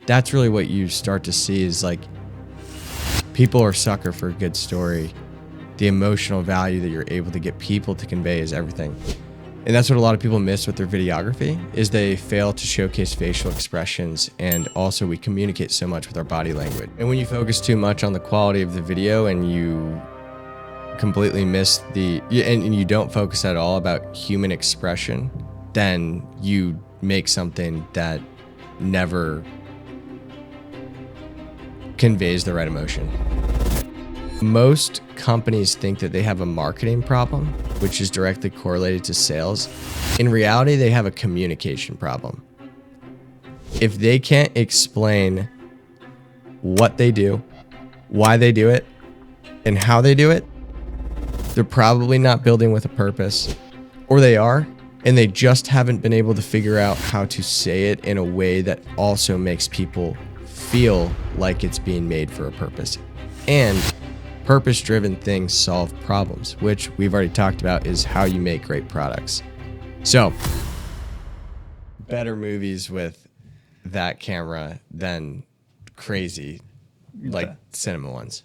that's really what you start to see is like people are sucker for a good story. The emotional value that you're able to get people to convey is everything. And that's what a lot of people miss with their videography is they fail to showcase facial expressions. And also we communicate so much with our body language. And when you focus too much on the quality of the video and you completely miss and you don't focus at all about human expression, then you make something that never conveys the right emotion. Most companies think that they have a marketing problem, which is directly correlated to sales. In reality, they have a communication problem. If they can't explain what they do, why they do it, and how they do it, they're probably not building with a purpose, or they are, and they just haven't been able to figure out how to say it in a way that also makes people feel like it's being made for a purpose. And purpose-driven things solve problems, which we've already talked about is how you make great products. So, better movies with that camera than crazy, like cinema ones.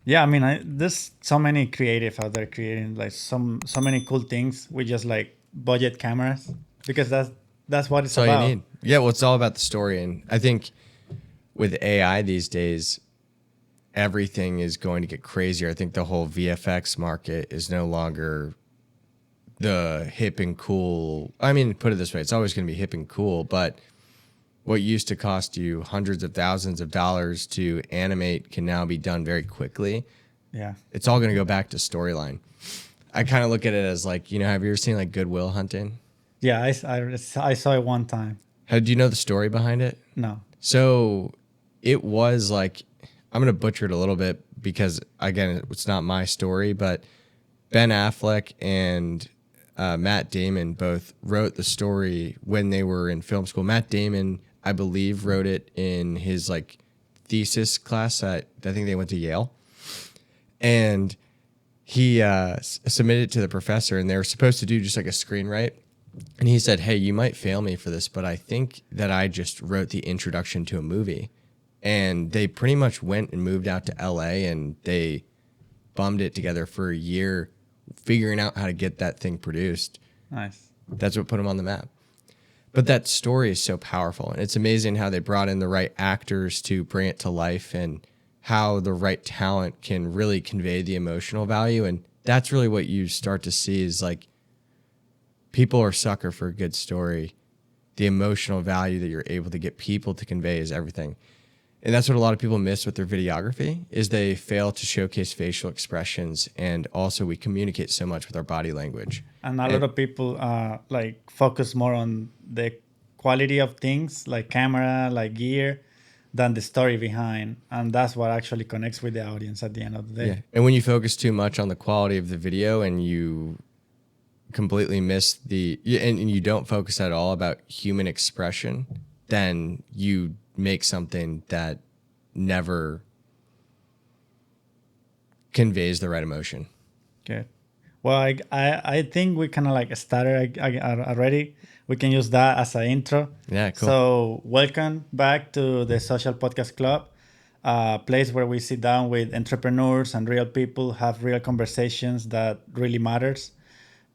Yeah, I mean, there's so many creative out there creating like so many cool things with just like budget cameras because that's what it's all about. You need. Yeah, well, it's all about the story, and I think with AI these days, everything is going to get crazier. I think the whole VFX market is no longer the hip and cool. I mean, put it this way, it's always going to be hip and cool, but what used to cost you hundreds of thousands of dollars to animate can now be done very quickly. Yeah. It's all going to go back to storyline. I kind of look at it as like, have you ever seen like Good Will Hunting? Yeah, I saw it one time. Do you know the story behind it? No. So it was like, I'm going to butcher it a little bit because, again, it's not my story, but Ben Affleck and Matt Damon both wrote the story when they were in film school. Matt Damon, I believe, wrote it in his like thesis class at, I think they went to Yale. And he submitted it to the professor, and they were supposed to do just like a screenwrite. And he said, hey, you might fail me for this, but I think that I just wrote the introduction to a movie. And they pretty much went and moved out to LA and they bummed it together for a year, figuring out how to get that thing produced. Nice. That's what put them on the map. But that story is so powerful. And it's amazing how they brought in the right actors to bring it to life and how the right talent can really convey the emotional value. And that's really what you start to see is like people are sucker for a good story. The emotional value that you're able to get people to convey is everything. And that's what a lot of people miss with their videography is they fail to showcase facial expressions. And also we communicate so much with our body language. And a lot of people like focus more on the quality of things like camera, like gear, than the story behind. And that's what actually connects with the audience at the end of the day. Yeah. And when you focus too much on the quality of the video and you completely miss and you don't focus at all about human expression, then you make something that never conveys the right emotion. Good. Well, I think we kind of like started already. We can use that as an intro. Yeah, cool. So welcome back to the Social Podcast Club, a place where we sit down with entrepreneurs and real people, have real conversations that really matters.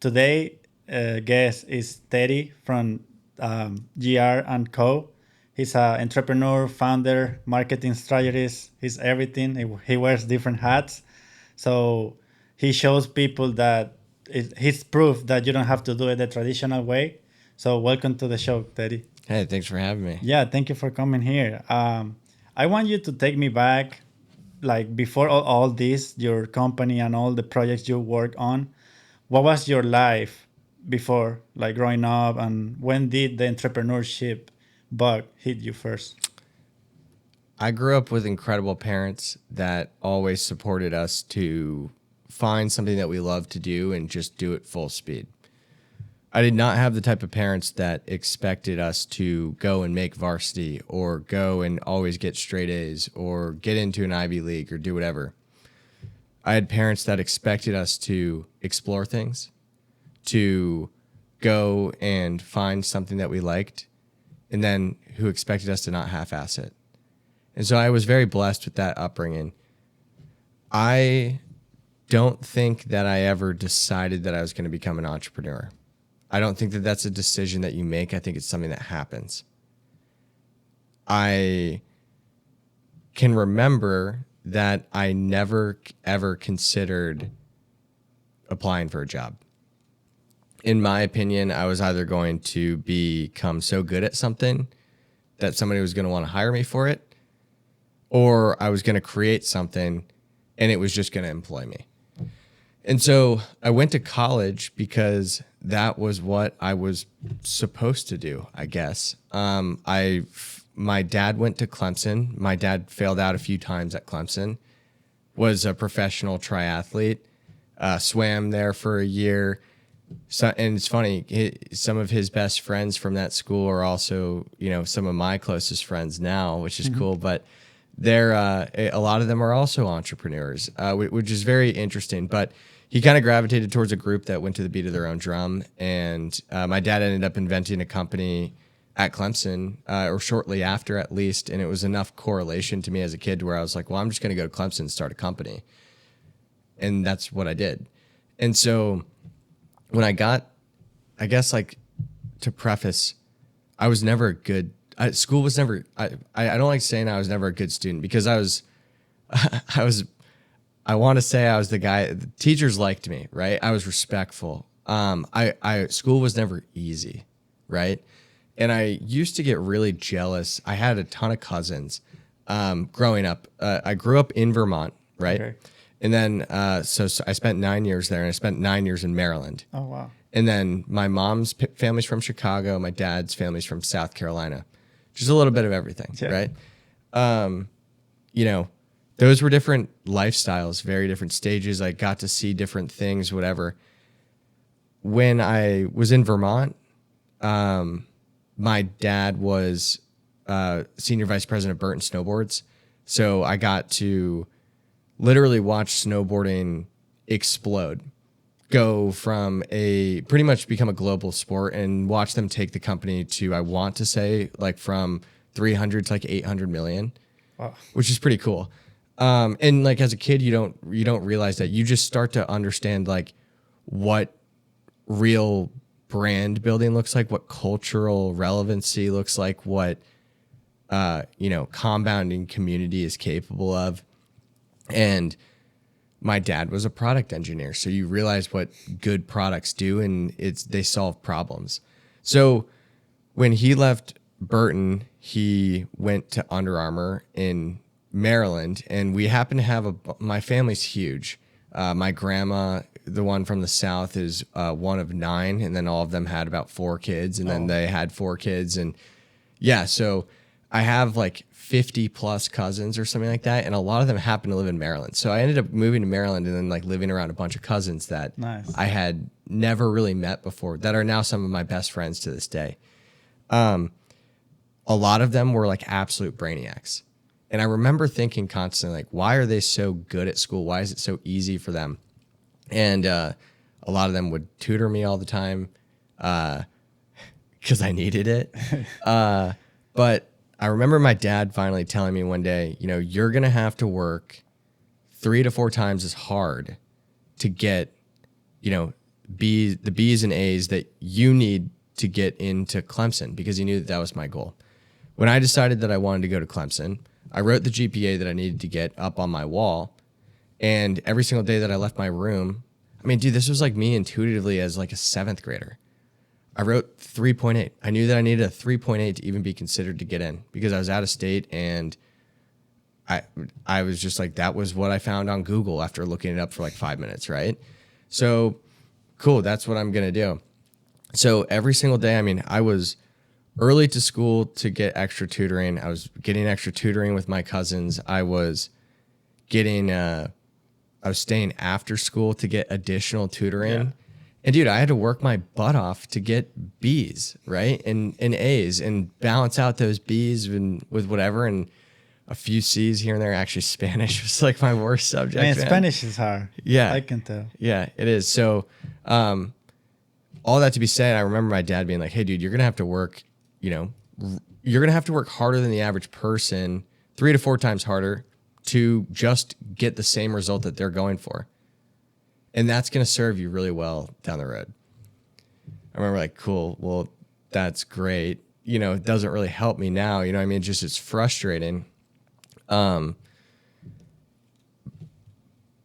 Today, guest is Teddy from Giard Co. He's an entrepreneur, founder, marketing strategist. He's everything. He wears different hats. So he shows people that he's proof that you don't have to do it the traditional way. So welcome to the show, Teddy. Hey, thanks for having me. Yeah, thank you for coming here. I want you to take me back, like before all this, your company and all the projects you work on. What was your life before, like growing up, and when did the entrepreneurship bug hit you first? I grew up with incredible parents that always supported us to find something that we love to do and just do it full speed. I did not have the type of parents that expected us to go and make varsity or go and always get straight A's or get into an Ivy League or do whatever. I had parents that expected us to explore things, to go and find something that we liked, and then who expected us to not half-ass it. And so I was very blessed with that upbringing. I don't think that I ever decided that I was going to become an entrepreneur. I don't think that that's a decision that you make. I think it's something that happens. I can remember that I never, ever considered applying for a job. In my opinion, I was either going to become so good at something that somebody was going to want to hire me for it, or I was going to create something and it was just going to employ me. And so I went to college because that was what I was supposed to do, I guess. My dad went to Clemson. My dad failed out a few times at Clemson, was a professional triathlete, swam there for a year. So, and it's funny, some of his best friends from that school are also, some of my closest friends now, which is cool. But they're a lot of them are also entrepreneurs, which is very interesting. But he kind of gravitated towards a group that went to the beat of their own drum. And my dad ended up inventing a company at Clemson, or shortly after at least. And it was enough correlation to me as a kid to where I was like, well, I'm just going to go to Clemson and start a company. And that's what I did. And so when I got, I guess, like, to preface, I was never a good, school was never, I don't like saying I was never a good student, because I want to say I was the guy, the teachers liked me, right? I was respectful. School was never easy, right? And I used to get really jealous. I had a ton of cousins growing up. I grew up in Vermont, right? Okay. And then, so I spent 9 years there, and I spent 9 years in Maryland. Oh, wow. And then my mom's family's from Chicago. My dad's family's from South Carolina. Just a little bit of everything, right? Those were different lifestyles, very different stages. I got to see different things, whatever. When I was in Vermont, my dad was senior vice president of Burton Snowboards. So I got to literally watch snowboarding explode, go from pretty much become a global sport, and watch them take the company to, I want to say, like from 300 to like 800 million, wow, which is pretty cool. And like as a kid, you don't realize that. You just start to understand like what real brand building looks like, what cultural relevancy looks like, what compounding community is capable of. And my dad was a product engineer, so you realize what good products do, and they solve problems. So when he left Burton, he went to Under Armour in Maryland, and we happen to have my family's huge. My grandma, the one from the South, is one of 9, and then all of them had about 4 kids, and then they had 4 kids, and yeah, so I have like 50 plus cousins or something like that, and a lot of them happen to live in Maryland. So I ended up moving to Maryland and then like living around a bunch of cousins that I had never really met before, that are now some of my best friends to this day. A lot of them were like absolute brainiacs. And I remember thinking constantly, like, why are they so good at school? Why is it so easy for them? And a lot of them would tutor me all the time because I needed it. But I remember my dad finally telling me one day, you're going to have to work 3 to 4 times as hard to get, the B's and A's that you need to get into Clemson, because he knew that was my goal. When I decided that I wanted to go to Clemson, I wrote the GPA that I needed to get up on my wall. And every single day that I left my room, I mean, dude, this was like me intuitively as like a 7th grader. I wrote 3.8. I knew that I needed a 3.8 to even be considered to get in, because I was out of state, and I was just like, that was what I found on Google after looking it up for like 5 minutes, right? So cool, that's what I'm going to do. So every single day, I mean, I was early to school to get extra tutoring. I was getting extra tutoring with my cousins. I was staying after school to get additional tutoring. Yeah. And dude, I had to work my butt off to get B's, right? And A's, and balance out those B's with whatever, and a few C's here and there. Actually, Spanish was like my worst subject. Man, Spanish is hard. Yeah. I can tell. Yeah, it is. So all that to be said, I remember my dad being like, hey, dude, you're going to have to work, you're going to have to work harder than the average person, 3 to 4 times harder to just get the same result that they're going for. And that's going to serve you really well down the road. I remember like, cool, well, that's great. It doesn't really help me now. I mean, it's frustrating. But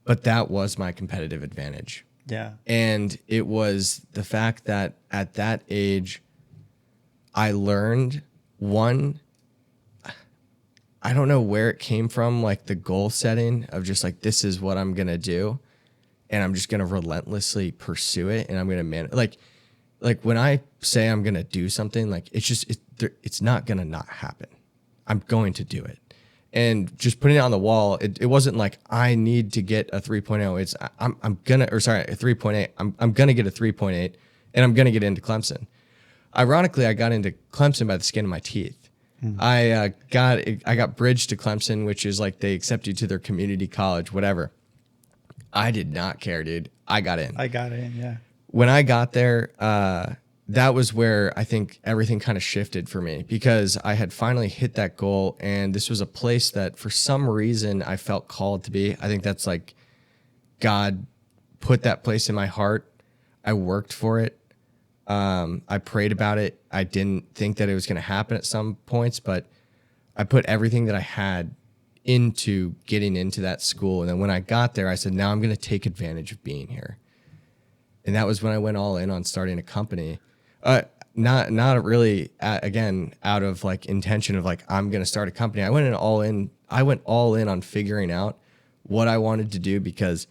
that was my competitive advantage. Yeah. And it was the fact that at that age, I learned I don't know where it came from, like the goal setting of just like, this is what I'm going to do. And I'm just going to relentlessly pursue it. And I'm going to like when I say I'm going to do something, like it's not going to not happen. I'm going to do it. And just putting it on the wall, it wasn't like I need to get a 3.0. It's a 3.8. I'm going to get a 3.8 and I'm going to get into Clemson. Ironically, I got into Clemson by the skin of my teeth. I got bridged to Clemson, which is like they accept you to their community college, whatever. I did not care, dude. I got in. Yeah. When I got there, that was where I think everything kind of shifted for me because I had finally hit that goal. And this was a place that for some reason I felt called to be. I think that's like God put that place in my heart. I worked for it. I prayed about it. I didn't think that it was going to happen at some points, but I put everything that I had into getting into that school. And then when I got there, I said, now I'm going to take advantage of being here. And that was when I went all in on starting a company. Not really, again, out of like intention of like, I'm going to start a company. I went all in on figuring out what I wanted to do because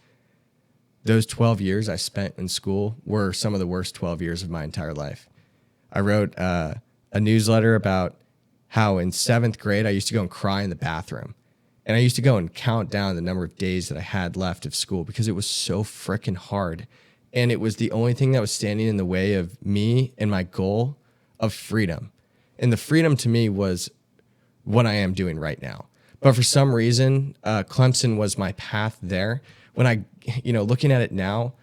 those 12 years I spent in school were some of the worst 12 years of my entire life. I wrote a newsletter about how in 7th grade, I used to go and cry in the bathroom. And I used to go and count down the number of days that I had left of school because it was so freaking hard. And it was the only thing that was standing in the way of me and my goal of freedom. And the freedom to me was what I am doing right now. But for some reason, Clemson was my path there. When I, looking at it now,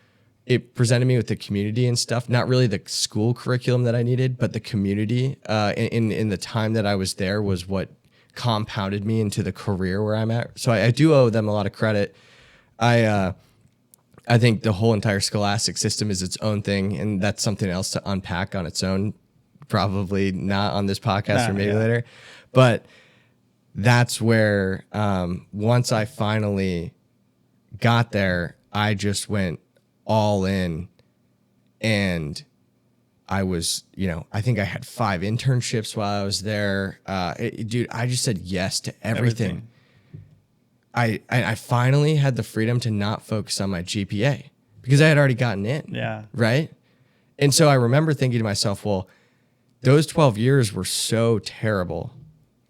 it presented me with the community and stuff, not really the school curriculum that I needed, but the community in the time that I was there was what compounded me into the career where I'm at. So I do owe them a lot of credit. I think the whole entire scholastic system is its own thing, and that's something else to unpack on its own. Probably not on this podcast or maybe later. But that's where once I finally got there, I just went all in, and I was, I think I had 5 internships while I was there. Dude, I just said yes to everything. I finally had the freedom to not focus on my GPA because I had already gotten in. Yeah. Right. And so I remember thinking to myself, well, those 12 years were so terrible.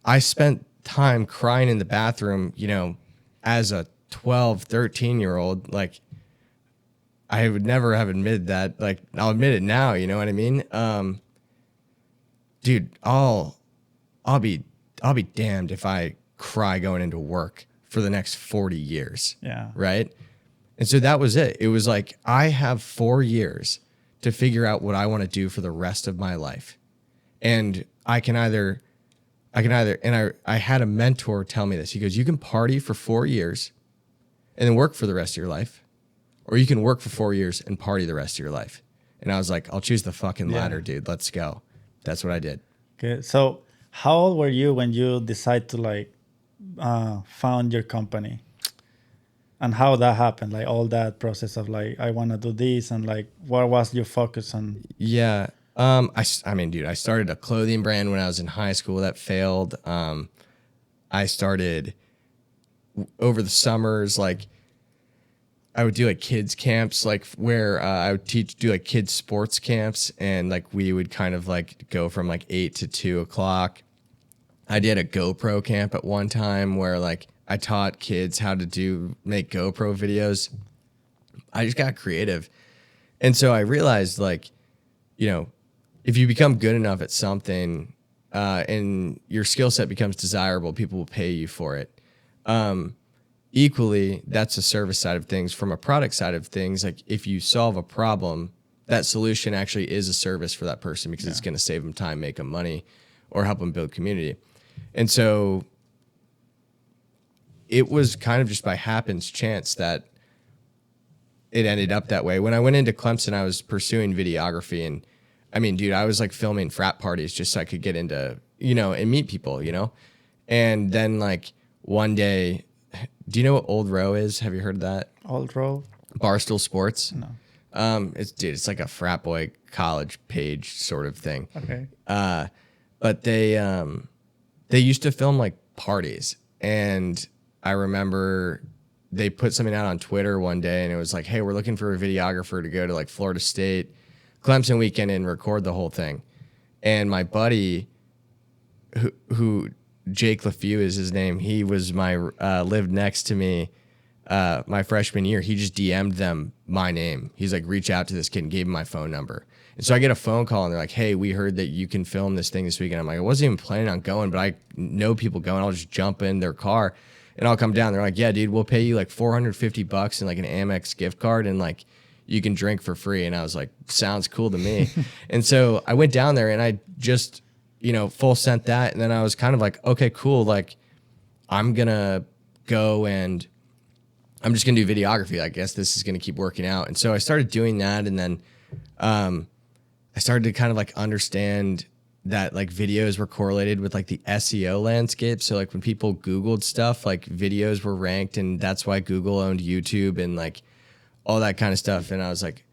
I spent time crying in the bathroom, as a 12, 13-year-old. Like, I would never have admitted that. Like, I'll admit it now, you know what I mean? Dude, I'll be damned if I cry going into work for the next 40 years. Yeah. Right? And so that was it. It was like, I have 4 years to figure out what I want to do for the rest of my life. And I had a mentor tell me this. He goes, you can party for 4 years and then work for the rest of your life, or you can work for 4 years and party the rest of your life. And I was like, I'll choose the fucking latter, dude. Let's go. That's what I did. Okay. So how old were you when you decided to found your company? And how that happened, like all that process of like, I want to do this, and like, what was your focus on? Yeah. I mean, dude, I started a clothing brand when I was in high school that failed. I started over the summers, like I would do like kids camps, like where I would do like kids sports camps, and like we would kind of like go from like 8 to 2 o'clock. I did a GoPro camp at one time where like I taught kids how to make GoPro videos. I just got creative. And so I realized like, if you become good enough at something and your skill set becomes desirable, people will pay you for it. Equally, that's the service side of things. From a product side of things, like if you solve a problem, that solution actually is a service for that person because it's going to save them time, make them money. or help them build community. And so it was kind of just by happenstance that it ended up that way. When I went into Clemson, I was pursuing videography. And I mean, dude, I was like filming frat parties just so I could get into, and meet people, And then like one day, do you know what Old Row is? Have you heard of that? Old Row? Barstool Sports? No. It's like a frat boy college page sort of thing. Okay. But they used to film like parties, and I remember they put something out on Twitter one day, and it was like, hey, we're looking for a videographer to go to like Florida State Clemson weekend and record the whole thing. And my buddy, who Jake LaFew is his name, he was lived next to me my freshman year. He just DM'd them my name. He's like, reach out to this kid, and gave him my phone number. And so I get a phone call, and they're like, hey, we heard that you can film this thing this weekend. I'm like, I wasn't even planning on going, but I know people going. I'll just jump in their car and I'll come down. They're like, yeah, dude, we'll pay you like $450 and like an Amex gift card, and like you can drink for free. And I was like, sounds cool to me. And so I went down there, and I just, full sent that. And then I was kind of like, okay, cool. Like I'm going to go and I'm just going to do videography. I guess this is going to keep working out. And so I started doing that. And then I started to kind of like understand that like videos were correlated with like the SEO landscape. So like when people Googled stuff, like videos were ranked, and that's why Google owned YouTube and like all that kind of stuff. And I was like,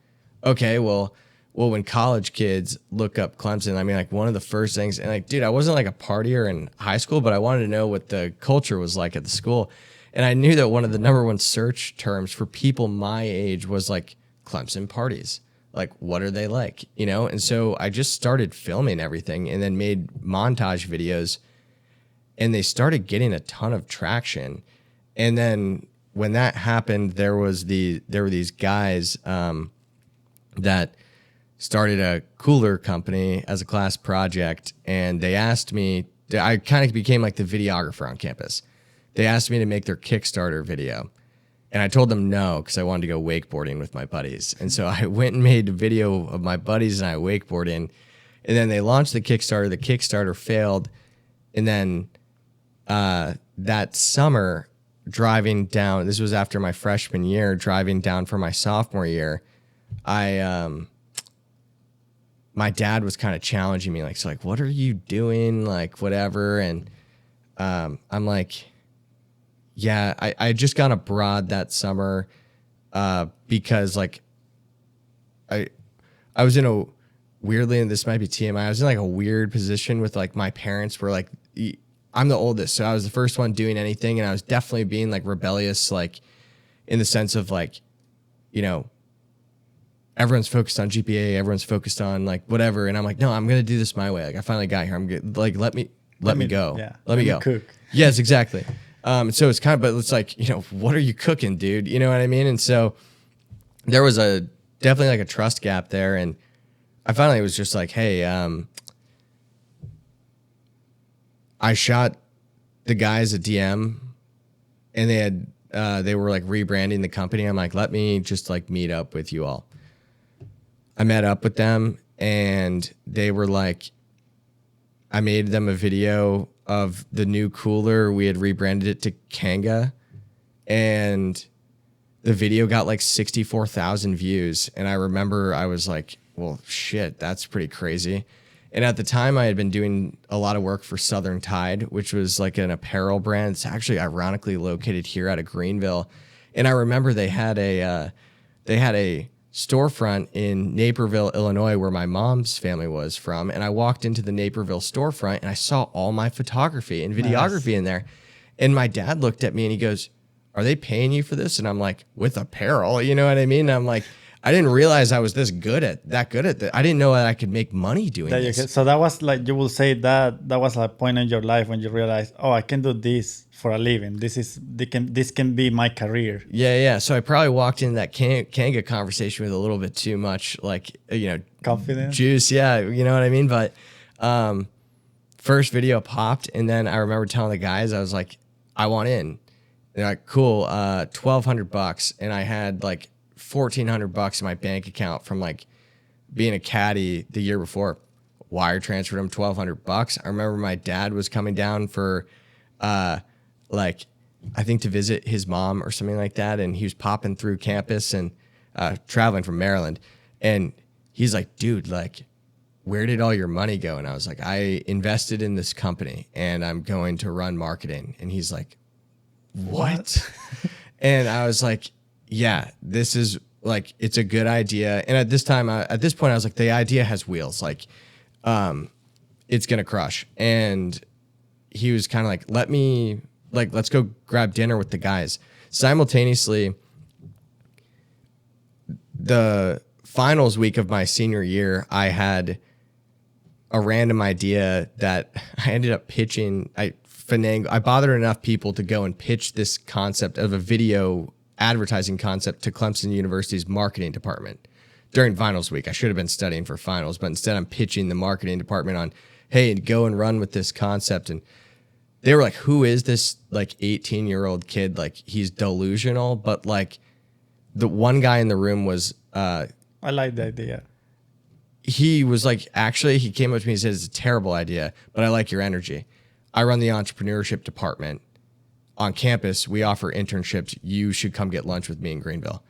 okay, well, when college kids look up Clemson, I mean, like one of the first things, and like, dude, I wasn't like a partier in high school, but I wanted to know what the culture was like at the school. And I knew that one of the number one search terms for people my age was like Clemson parties. Like, what are they like? And so I just started filming everything and then made montage videos, and they started getting a ton of traction. And then when that happened, there were these guys that started a cooler company as a class project, and they asked me, I kind of became like the videographer on campus. They asked me to make their Kickstarter video. And I told them no, because I wanted to go wakeboarding with my buddies. And so I went and made a video of my buddies and I wakeboarding. And then they launched the Kickstarter. The Kickstarter failed. And then that summer, driving down, this was after my freshman year, driving down for my sophomore year, my dad was kind of challenging me, like, so like, what are you doing? Like, whatever. And I'm like, yeah, I had just gone abroad that summer because like I was in a weirdly, and this might be TMI, I was in like a weird position with like my parents were like, I'm the oldest, so I was the first one doing anything, and I was definitely being like rebellious, like in the sense of like, everyone's focused on GPA, everyone's focused on like whatever, and I'm like, no, I'm gonna do this my way. Like I finally got here. I'm good. Like let me go. Yeah. Let me go. Cook. Yes, exactly. So it's kind of, but it's like, what are you cooking, dude? You know what I mean? And so there was definitely like a trust gap there. And I finally was just like, hey, I shot the guys a DM, and they were like rebranding the company. I'm like, let me just like meet up with you all. I met up with them, and they were like, I made them a video of the new cooler. We had rebranded it to Kanga, and the video got like 64,000 views. And I remember I was like, well, shit, that's pretty crazy. And at the time I had been doing a lot of work for Southern Tide, which was like an apparel brand. It's actually ironically located here out of Greenville. And I remember they had a storefront in Naperville, Illinois, where my mom's family was from. And I walked into the Naperville storefront, and I saw all my photography and videography in there. And my dad looked at me and he goes, are they paying you for this? And I'm like, with apparel, you know what I mean? And I'm like, I didn't realize I was good at that. I didn't know that I could make money doing this. So that was like, you will say that was a point in your life when you realized, oh, I can do this for a living. This can be my career. Yeah. So I probably walked into that Kanga conversation with a little bit too much, like, confidence, juice. Yeah. You know what I mean? But first video popped, and then I remember telling the guys, I was like, I want in. They're like, cool, $1,200. And I had like $1,400 in my bank account from like being a caddy the year before. wire transferred him $1,200. I remember my dad was coming down for, like, I think to visit his mom or something like that. And he was popping through campus and traveling from Maryland. And he's like, dude, like, where did all your money go? And I was like, I invested in this company and I'm going to run marketing. And he's like, what? And I was like, yeah, this is like, it's a good idea. And at this point, I was like, the idea has wheels. Like, it's going to crush. And he was kind of like, let's go grab dinner with the guys. Simultaneously, the finals week of my senior year, I had a random idea that I ended up pitching. I bothered enough people to go and pitch this concept of a video advertising concept to Clemson University's marketing department during finals week. I should have been studying for finals, but instead I'm pitching the marketing department on, hey, go and run with this concept. And they were like, who is this like 18-year-old kid? Like, he's delusional. But like, the one guy in the room was, I like the idea. He was like, actually, he came up to me and said, it's a terrible idea, but I like your energy. I run the entrepreneurship department on campus. We offer internships. You should come get lunch with me in Greenville.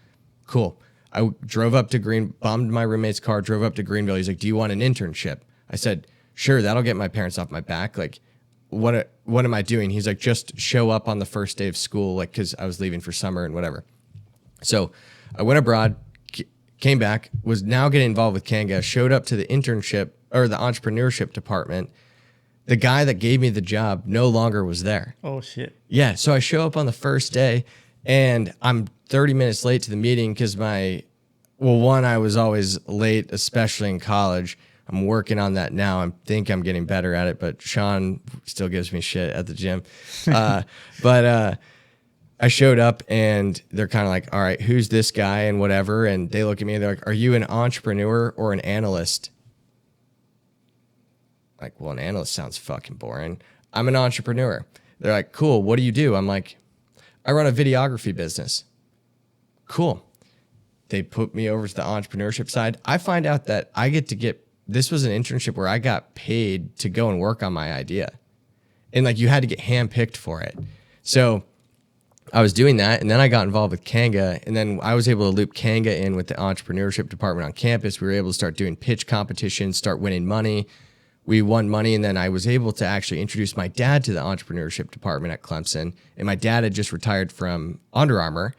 Cool. I drove up to bombed my roommate's car, drove up to Greenville. He's like, do you want an internship? I said, sure, that'll get my parents off my back. Like, what am I doing? He's like, just show up on the first day of school, like, because I was leaving for summer and whatever. So I went abroad, came back, was now getting involved with Kanga, showed up to the internship or the entrepreneurship department. The guy that gave me the job no longer was there. Oh, shit. Yeah. So I show up on the first day and I'm 30 minutes late to the meeting because I was always late, especially in college. I'm working on that now. I think I'm getting better at it, but Sean still gives me shit at the gym. But I showed up and they're kind of like, all right, who's this guy and whatever. And they look at me and they're like, are you an entrepreneur or an analyst? Like, well, an analyst sounds fucking boring. I'm an entrepreneur. They're like, cool. What do you do? I'm like, I run a videography business. Cool. They put me over to the entrepreneurship side. I find out that this was an internship where I got paid to go and work on my idea. And like, you had to get handpicked for it. So I was doing that, and then I got involved with Kanga, and then I was able to loop Kanga in with the entrepreneurship department on campus. We were able to start doing pitch competitions, start winning money. We won money, and then I was able to actually introduce my dad to the entrepreneurship department at Clemson, and my dad had just retired from Under Armour,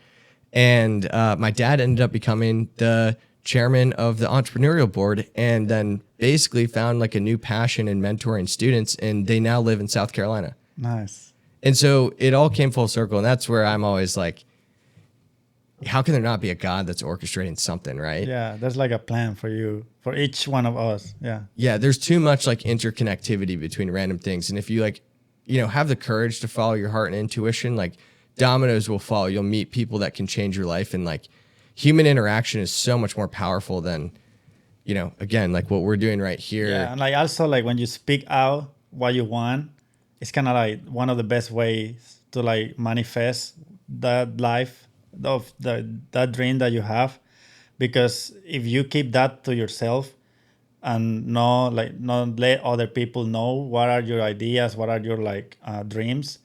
and my dad ended up becoming the chairman of the entrepreneurial board, and then basically found like a new passion in mentoring students, and they now live in South Carolina. Nice. And so it all came full circle. And that's where I'm always like, how can there not be a God that's orchestrating something, right? Yeah, there's like a plan for you, for each one of us. Yeah. Yeah, there's too much like interconnectivity between random things. And if you like, have the courage to follow your heart and intuition, like dominoes will fall. You'll meet people that can change your life. And like human interaction is so much more powerful than, again, like what we're doing right here. Yeah, and like also like when you speak out what you want, it's kind of like one of the best ways to like manifest that life of that dream that you have. Because if you keep that to yourself and not let other people know what are your ideas, what are your dreams,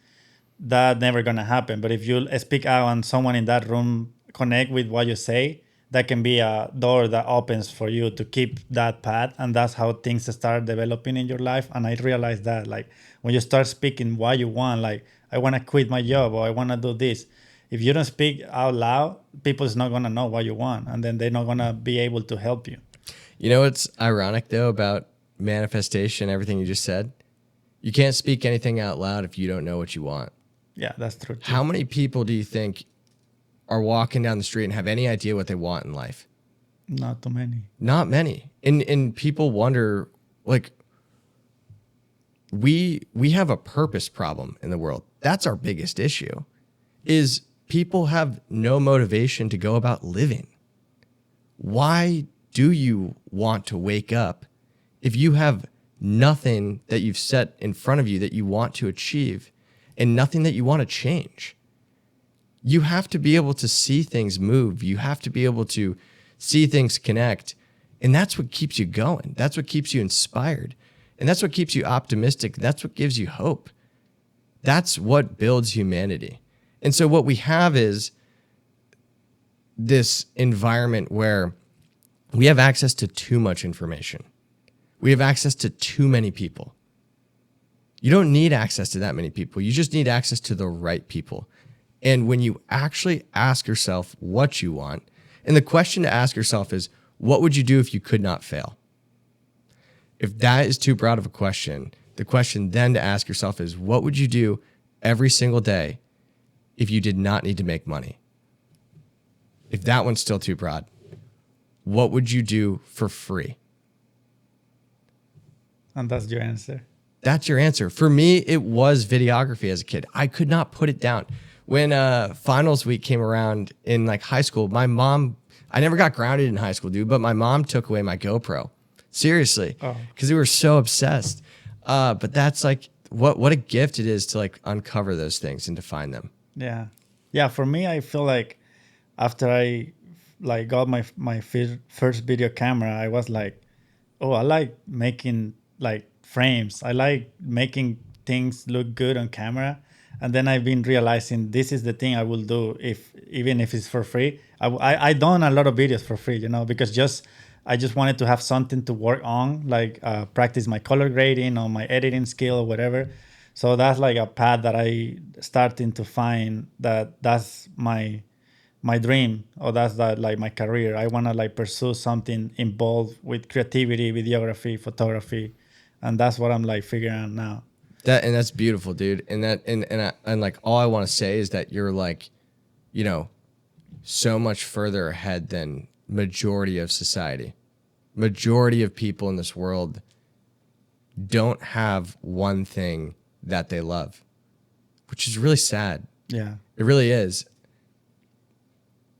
that never gonna happen. But if you speak out and someone in that room connect with what you say, that can be a door that opens for you to keep that path. And that's how things start developing in your life. And I realized that like when you start speaking what you want, like I want to quit my job or I want to do this. If you don't speak out loud, people's not going to know what you want. And then they're not going to be able to help you. You know what's ironic though about manifestation, everything you just said? You can't speak anything out loud if you don't know what you want. Yeah, that's true. How many people do you think are walking down the street and have any idea what they want in life? Not too many. Not many. And people wonder, like, we have a purpose problem in the world. That's our biggest issue, is people have no motivation to go about living. Why do you want to wake up if you have nothing that you've set in front of you that you want to achieve and nothing that you want to change? You have to be able to see things move. You have to be able to see things connect. And that's what keeps you going. That's what keeps you inspired. And that's what keeps you optimistic. That's what gives you hope. That's what builds humanity. And so what we have is this environment where we have access to too much information. We have access to too many people. You don't need access to that many people. You just need access to the right people. And when you actually ask yourself what you want, and the question to ask yourself is, what would you do if you could not fail? If that is too broad of a question, the question then to ask yourself is, what would you do every single day if you did not need to make money? If that one's still too broad, what would you do for free? And that's your answer. That's your answer. For me, it was videography as a kid. I could not put it down. When finals week came around in like high school, my mom, I never got grounded in high school, dude, but my mom took away my GoPro. Seriously. Because we were so obsessed. But that's like, what a gift it is to like uncover those things and to find them. Yeah. Yeah. For me, I feel like after I like got my first video camera, I was like, oh, I like making like frames. I like making things look good on camera. And then I've been realizing this is the thing I will do even if it's for free. I done a lot of videos for free, because I just wanted to have something to work on, like practice my color grading or my editing skill or whatever. So that's like a path that I starting to find that's my dream, or that's like my career. I want to like pursue something involved with creativity, videography, photography, and that's what I'm like figuring out now. That's beautiful, dude. And like all I want to say is that you're like, so much further ahead than majority of society. Majority of people in this world don't have one thing that they love, which is really sad. Yeah. It really is.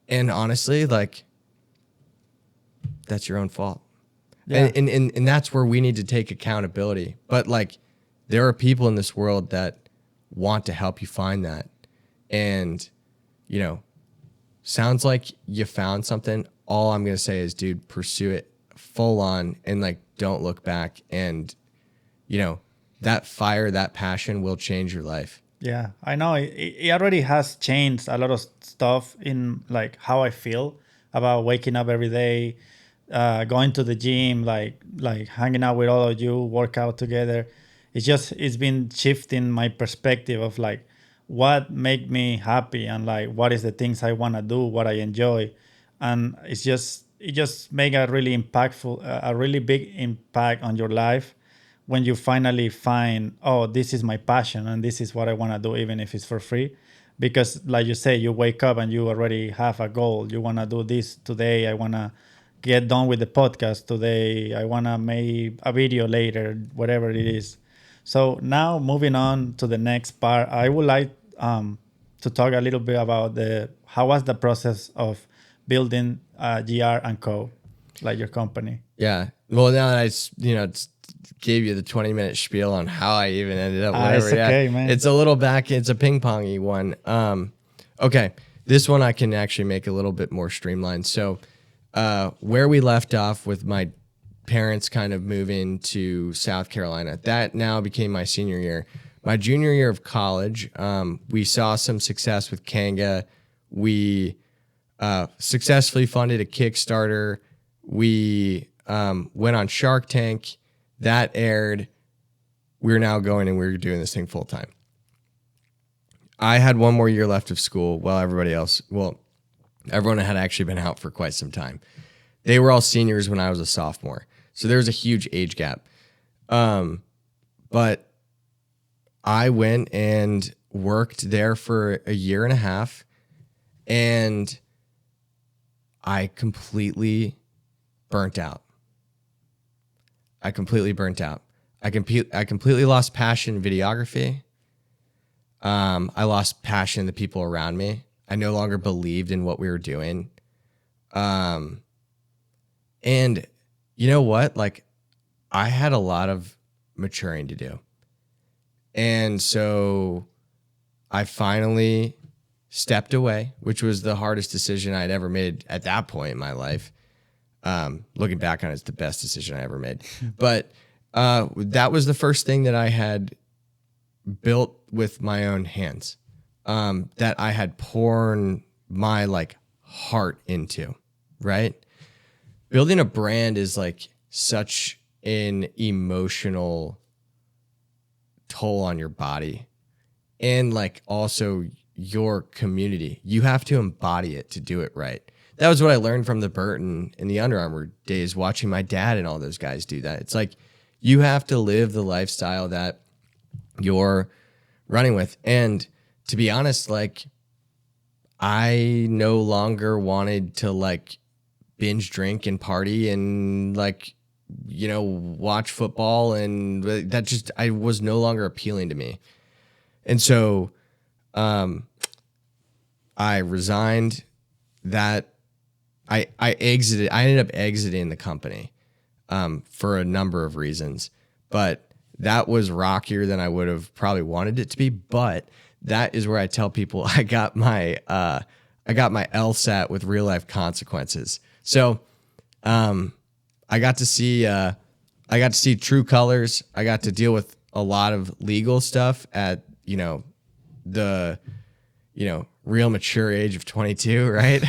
And honestly, like, that's your own fault. Yeah. And that's where we need to take accountability. But like, there are people in this world that want to help you find that. And, sounds like you found something. All I'm going to say is, dude, pursue it full on and like, don't look back. And, that fire, that passion will change your life. Yeah, I know. It already has changed a lot of stuff in like how I feel about waking up every day, going to the gym, like hanging out with all of you, work out together. It's been shifting my perspective of like what make me happy and like what is the things I want to do, what I enjoy. And it just make a really big impact on your life when you finally find, oh, this is my passion and this is what I want to do, even if it's for free. Because like you say, you wake up and you already have a goal. You want to do this today. I want to get done with the podcast today. I want to make a video later, whatever it is. So now moving on to the next part, I would like to talk a little bit about how was the process of building Giard Co, like your company. Yeah. Well, now that I, gave you the 20-minute spiel on how I even ended up. Whatever. It's okay, man. It's a little back. It's a ping-pongy one. Okay. This one I can actually make a little bit more streamlined. So where we left off with my parents kind of moving to South Carolina, that now became my senior year. My junior year of college, we saw some success with Kanga. We successfully funded a Kickstarter. We went on Shark Tank. That aired. We're now going and we're doing this thing full time. I had one more year left of school while everyone had actually been out for quite some time. They were all seniors when I was a sophomore. So there was a huge age gap. But I went and worked there for a year and a half, and I completely burnt out. I completely lost passion in videography. I lost passion in the people around me. I no longer believed in what we were doing. And you know what? Like, I had a lot of maturing to do. And so I finally stepped away, which was the hardest decision I'd ever made at that point in my life. Looking back on it, it's the best decision I ever made. But that was the first thing that I had built with my own hands, that I had poured my like heart into, right? Building a brand is like such an emotional toll on your body and like also your community. You have to embody it to do it right. That was what I learned from the Burton and the Under Armour days, watching my dad and all those guys do that. It's like you have to live the lifestyle that you're running with. And to be honest, like I no longer wanted to like binge drink and party and like, you know, watch football, and that just, I was no longer appealing to me. And so I resigned. That I ended up exiting the company for a number of reasons, but that was rockier than I would have probably wanted it to be. But that is where I tell people I got my LSAT with real life consequences. So I got to see true colors. I got to deal with a lot of legal stuff at, you know, the, you know, real mature age of 22, right?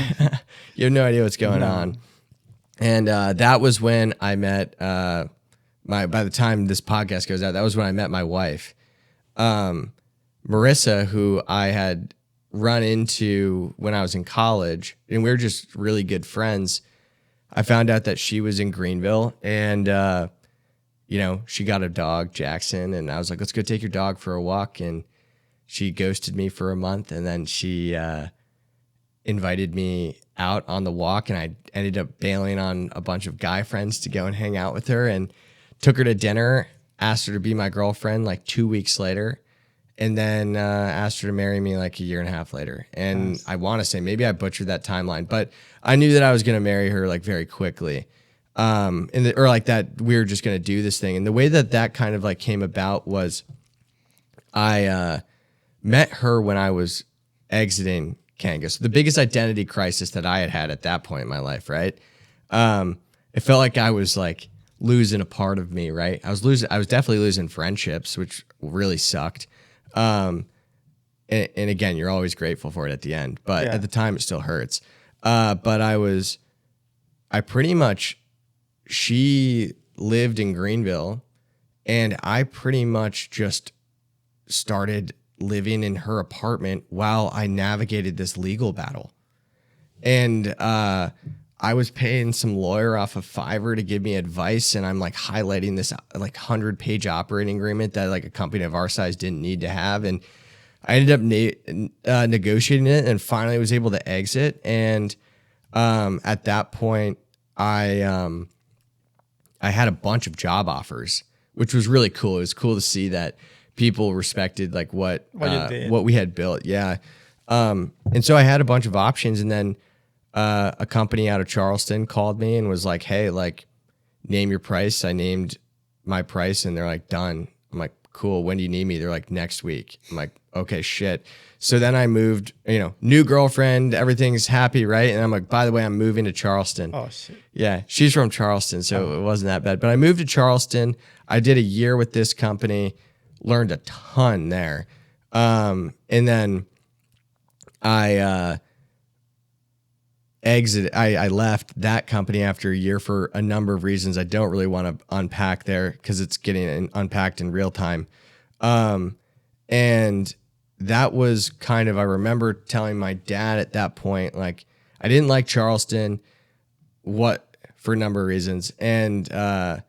You have no idea what's going on. And that was when I met by the time this podcast goes out, that was when I met my wife, Marissa, who I had run into when I was in college, and we were just really good friends. I found out that she was in Greenville, and you know, she got a dog, Jackson, and I was like, let's go take your dog for a walk. And she ghosted me for a month, and then she invited me out on the walk, and I ended up bailing on a bunch of guy friends to go and hang out with her, and took her to dinner, asked her to be my girlfriend like 2 weeks later, and then asked her to marry me like a year and a half later. And nice. I want to say maybe I butchered that timeline, but I knew that I was going to marry her like very quickly. Or like that we were just going to do this thing. And the way that that kind of like came about was I met her when I was exiting Kanga. So the biggest identity crisis that I had at that point in my life, right? It felt like I was like losing a part of me, right? I was definitely losing friendships, which really sucked. And again, you're always grateful for it at the end, but at the time it still hurts. But I pretty much, she lived in Greenville, and I pretty much just started living in her apartment while I navigated this legal battle. And I was paying some lawyer off of Fiverr to give me advice, and I'm like highlighting this like 100-page operating agreement that like a company of our size didn't need to have. And I ended up negotiating it, and finally was able to exit. And at that point, I had a bunch of job offers, which was really cool. It was cool to see that people respected like what we had built. Yeah. And so I had a bunch of options, and then a company out of Charleston called me and was like, hey, like, name your price. I named my price, and they're like, done. I'm like, cool. When do you need me? They're like, next week. I'm like, okay, shit. So then I moved, you know, new girlfriend, everything's happy, right? And I'm like, by the way, I'm moving to Charleston. Oh, shit. Yeah, she's from Charleston, so it wasn't that bad. But I moved to Charleston. I did a year with this company, learned a ton there. And then I exited. I left that company after a year for a number of reasons I don't really want to unpack there because it's getting unpacked in real time. And that was kind of, I remember telling my dad at that point, like, I didn't like Charleston, for a number of reasons. And I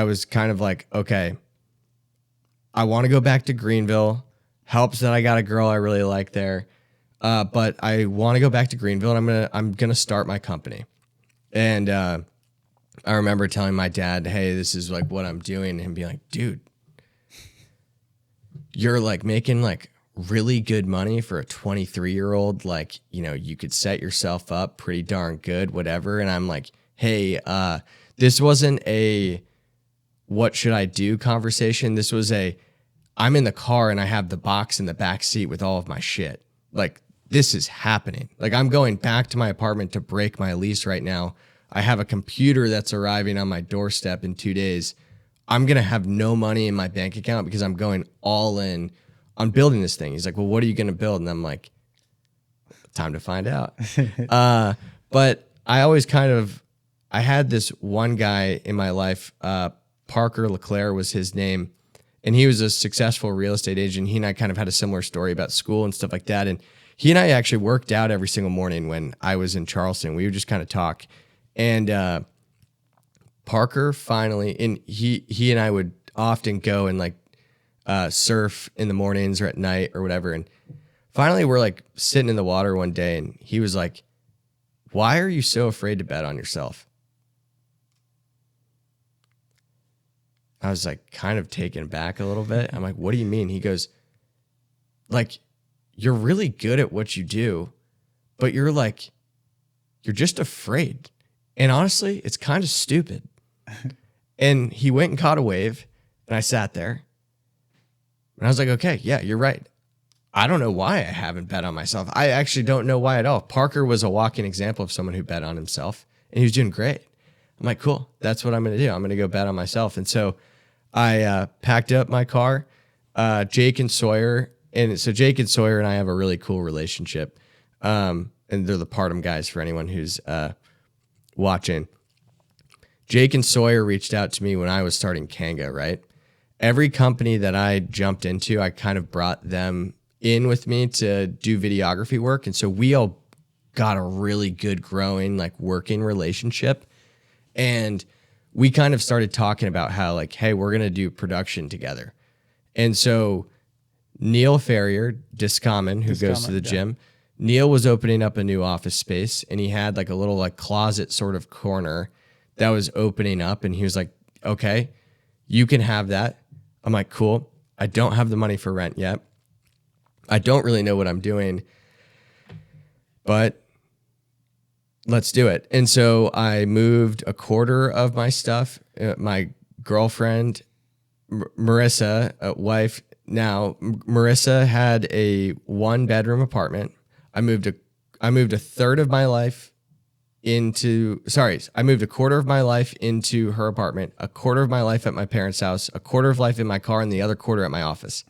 was kind of like, okay, I want to go back to Greenville. Helps that I got a girl I really like there. But I want to go back to Greenville, and I'm gonna start my company. And I remember telling my dad, hey, this is like what I'm doing, and him being like, dude, you're like making like really good money for a 23-year-old. Like, you know, you could set yourself up pretty darn good, whatever. And I'm like, hey, this wasn't a what should I do conversation. This was I'm in the car and I have the box in the back seat with all of my shit. Like, this is happening. Like, I'm going back to my apartment to break my lease right now I have a computer that's arriving on my doorstep in 2 days. I'm going to have no money in my bank account because I'm going all in on building this thing. He's like, well, what are you going to build? And I'm like, time to find out. But I always I had this one guy in my life, Parker LeClaire was his name. And he was a successful real estate agent. He and I kind of had a similar story about school and stuff like that. And he and I actually worked out every single morning when I was in Charleston. We would just kind of talk. And Parker finally, and he and I would often go and like surf in the mornings or at night or whatever. And finally we're like sitting in the water one day and he was like, why are you so afraid to bet on yourself? I was like kind of taken back a little bit. I'm like, what do you mean? He goes, like, you're really good at what you do, but you're just afraid. And honestly, it's kind of stupid. And he went and caught a wave and I sat there and I was like, okay, yeah, you're right. I don't know why I haven't bet on myself. I actually don't know why at all. Parker was a walking example of someone who bet on himself and he was doing great. I'm like, cool. That's what I'm going to do. I'm going to go bet on myself. And so I packed up my car, Jake and Sawyer. And so Jake and Sawyer and I have a really cool relationship. And they're the Partum guys for anyone who's watching. Jake and Sawyer reached out to me when I was starting Kanga, right? Every company that I jumped into, I kind of brought them in with me to do videography work. And so we all got a really good growing, like working relationship. And we kind of started talking about how like, hey, we're going to do production together. And so Neil Ferrier, Discommon, who goes to the gym, Neil was opening up a new office space and he had like a little like closet sort of corner that was opening up. And he was like, okay, you can have that. I'm like, cool. I don't have the money for rent yet. I don't really know what I'm doing, but let's do it. And so I moved a quarter of my stuff. My girlfriend, Marissa, Marissa had a 1-bedroom apartment. I moved a third of my life I moved a quarter of my life into her apartment, a quarter of my life at my parents' house, a quarter of life in my car, and the other quarter at my office.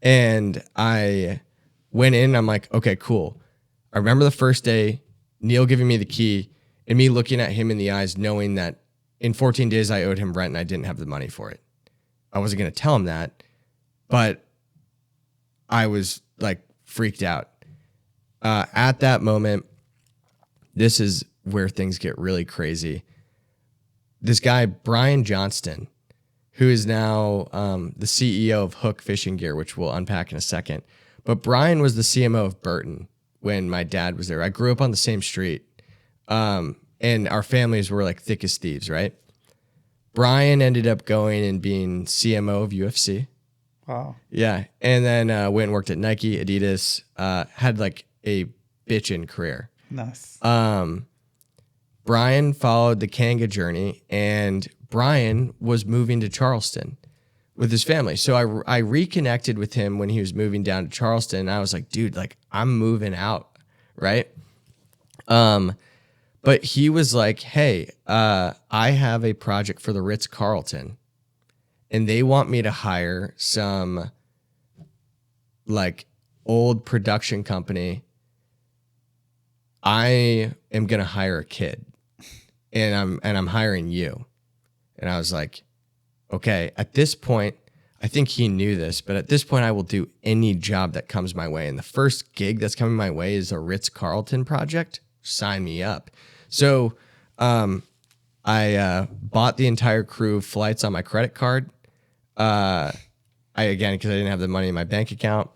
And I went in, I'm like, okay, cool. I remember the first day, Neil giving me the key and me looking at him in the eyes, knowing that in 14 days I owed him rent and I didn't have the money for it. I wasn't going to tell him that, but I was like freaked out. At that moment, this is where things get really crazy. This guy, Brian Johnston, who is now the CEO of Hook Fishing Gear, which we'll unpack in a second. But Brian was the CMO of Burton when my dad was there. I grew up on the same street, and our families were like thick as thieves, right? Brian ended up going and being CMO of UFC. Wow. Yeah, and then went and worked at Nike, Adidas, had like a bitchin' career. Nice. Brian followed the Kanga journey, and Brian was moving to Charleston with his family. So I reconnected with him when he was moving down to Charleston. And I was like, dude, like I'm moving out, right? But he was like, hey, I have a project for the Ritz-Carlton, and they want me to hire some like old production company. I am gonna hire a kid, and I'm hiring you. And I was like, okay, at this point, I think he knew this, but at this point I will do any job that comes my way. And the first gig that's coming my way is a Ritz-Carlton project. Sign me up. So I bought the entire crew flights on my credit card. Because I didn't have the money in my bank account.